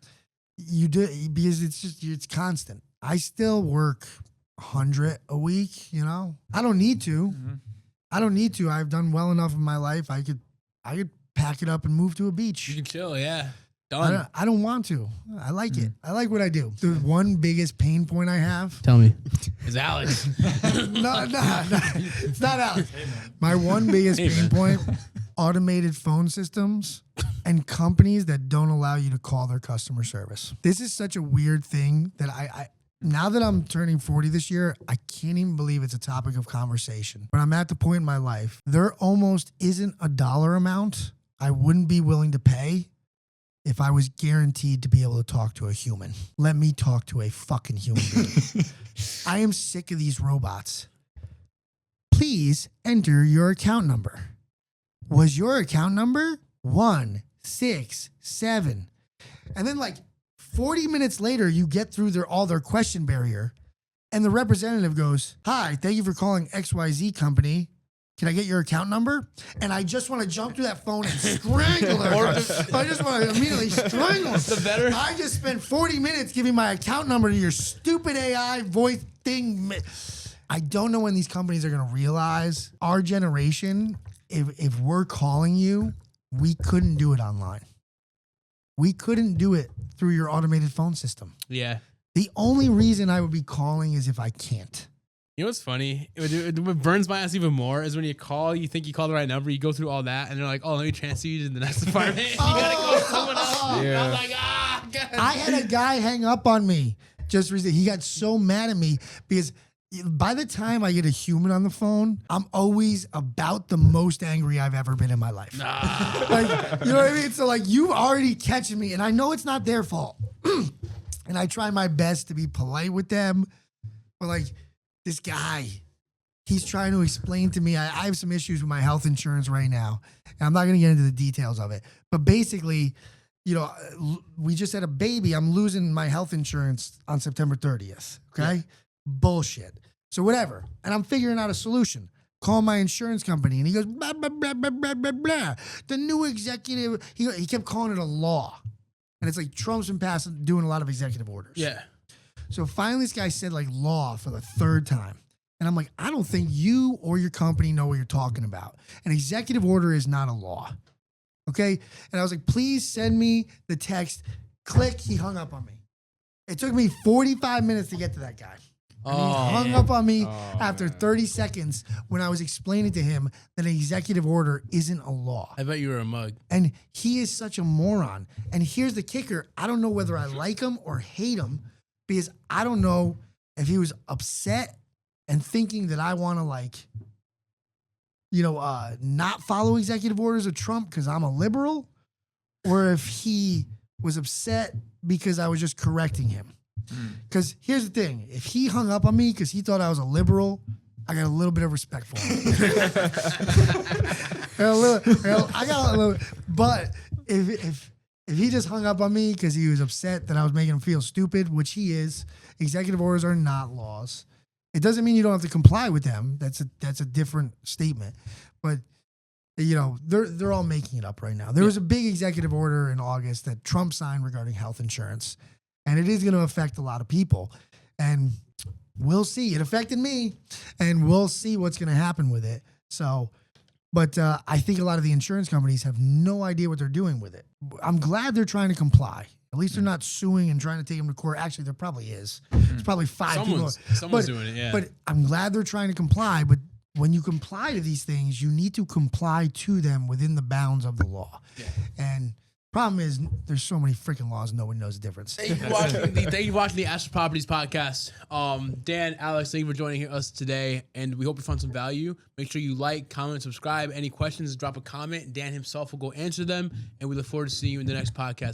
You do, because it's constant. I still work 100 a week, you know? I don't need to. Mm-hmm. I don't need to. I've done well enough in my life. I could pack it up and move to a beach. You can chill, yeah. Done. I don't want to. I like it. I like what I do. The one biggest pain point I have. Tell me. It's Alex. No, it's not Alex. My one biggest pain point, automated phone systems and companies that don't allow you to call their customer service. This is such a weird thing that I now that I'm turning 40 this year, I can't even believe it's a topic of conversation. But I'm at the point in my life, there almost isn't a dollar amount I wouldn't be willing to pay if I was guaranteed to be able to talk to a human. Let me talk to a fucking human being. I am sick of these robots. Please enter your account number. Was your account number 167? And then like 40 minutes later, you get through all their question barrier, and the representative goes, "Hi, thank you for calling XYZ company. Can I get your account number?" And I just want to jump through that phone and strangle her. I just want to immediately strangle her. The better. I just spent 40 minutes giving my account number to your stupid AI voice thing. I don't know when these companies are going to realize our generation, if we're calling you, we couldn't do it online. We couldn't do it through your automated phone system. Yeah. The only reason I would be calling is if I can't. You know what's funny? What burns my ass even more is when you call, you think you called the right number, you go through all that, and they're like, "Oh, let me transfer you to the next department." You gotta go to someone else. Yeah. I was like, God. I had a guy hang up on me just recently. He got so mad at me because by the time I get a human on the phone, I'm always about the most angry I've ever been in my life. Like, you know what I mean? So like, you already catching me, and I know it's not their fault. And I try my best to be polite with them, but like, this guy, he's trying to explain to me, I have some issues with my health insurance right now, and I'm not going to get into the details of it. But basically, you know, we just had a baby. I'm losing my health insurance on September 30th. Okay. Yeah. Bullshit. So whatever. And I'm figuring out a solution. Call my insurance company. And he goes, blah, blah, blah, blah, blah, blah, blah. The new executive, he kept calling it a law. And it's like Trump's been doing a lot of executive orders. Yeah. So finally this guy said like law for the third time. And I'm like, I don't think you or your company know what you're talking about. An executive order is not a law. Okay? And I was like, please send me the text. Click. He hung up on me. It took me 45 minutes to get to that guy. And he hung up on me after 30 seconds when I was explaining to him that an executive order isn't a law. I bet you were a mug. And he is such a moron. And here's the kicker. I don't know whether I like him or hate him because I don't know if he was upset and thinking that I want to like, you know, not follow executive orders of Trump because I'm a liberal, or if he was upset because I was just correcting him. Because here's the thing. If he hung up on me because he thought I was a liberal, I got a little bit of respect for him. I got a little, but if he just hung up on me because he was upset that I was making him feel stupid, which he is, executive orders are not laws. It doesn't mean you don't have to comply with them. That's a different statement. But you know, they're all making it up right now. There was a big executive order in August that Trump signed regarding health insurance. And it is going to affect a lot of people. And we'll see. It affected me. And we'll see what's going to happen with it. So, but I think a lot of the insurance companies have no idea what they're doing with it. I'm glad they're trying to comply. At least they're not suing and trying to take them to court. Actually, there probably is. There's probably Someone's doing it, yeah. But I'm glad they're trying to comply. But when you comply to these things, you need to comply to them within the bounds of the law. Yeah. And problem is, there's so many freaking laws, no one knows the difference. Thank you for watching the Astro Properties podcast. Dan, Alex, thank you for joining us today, and we hope you found some value. Make sure you like, comment, subscribe. Any questions, drop a comment. Dan himself will go answer them, and we look forward to seeing you in the next podcast.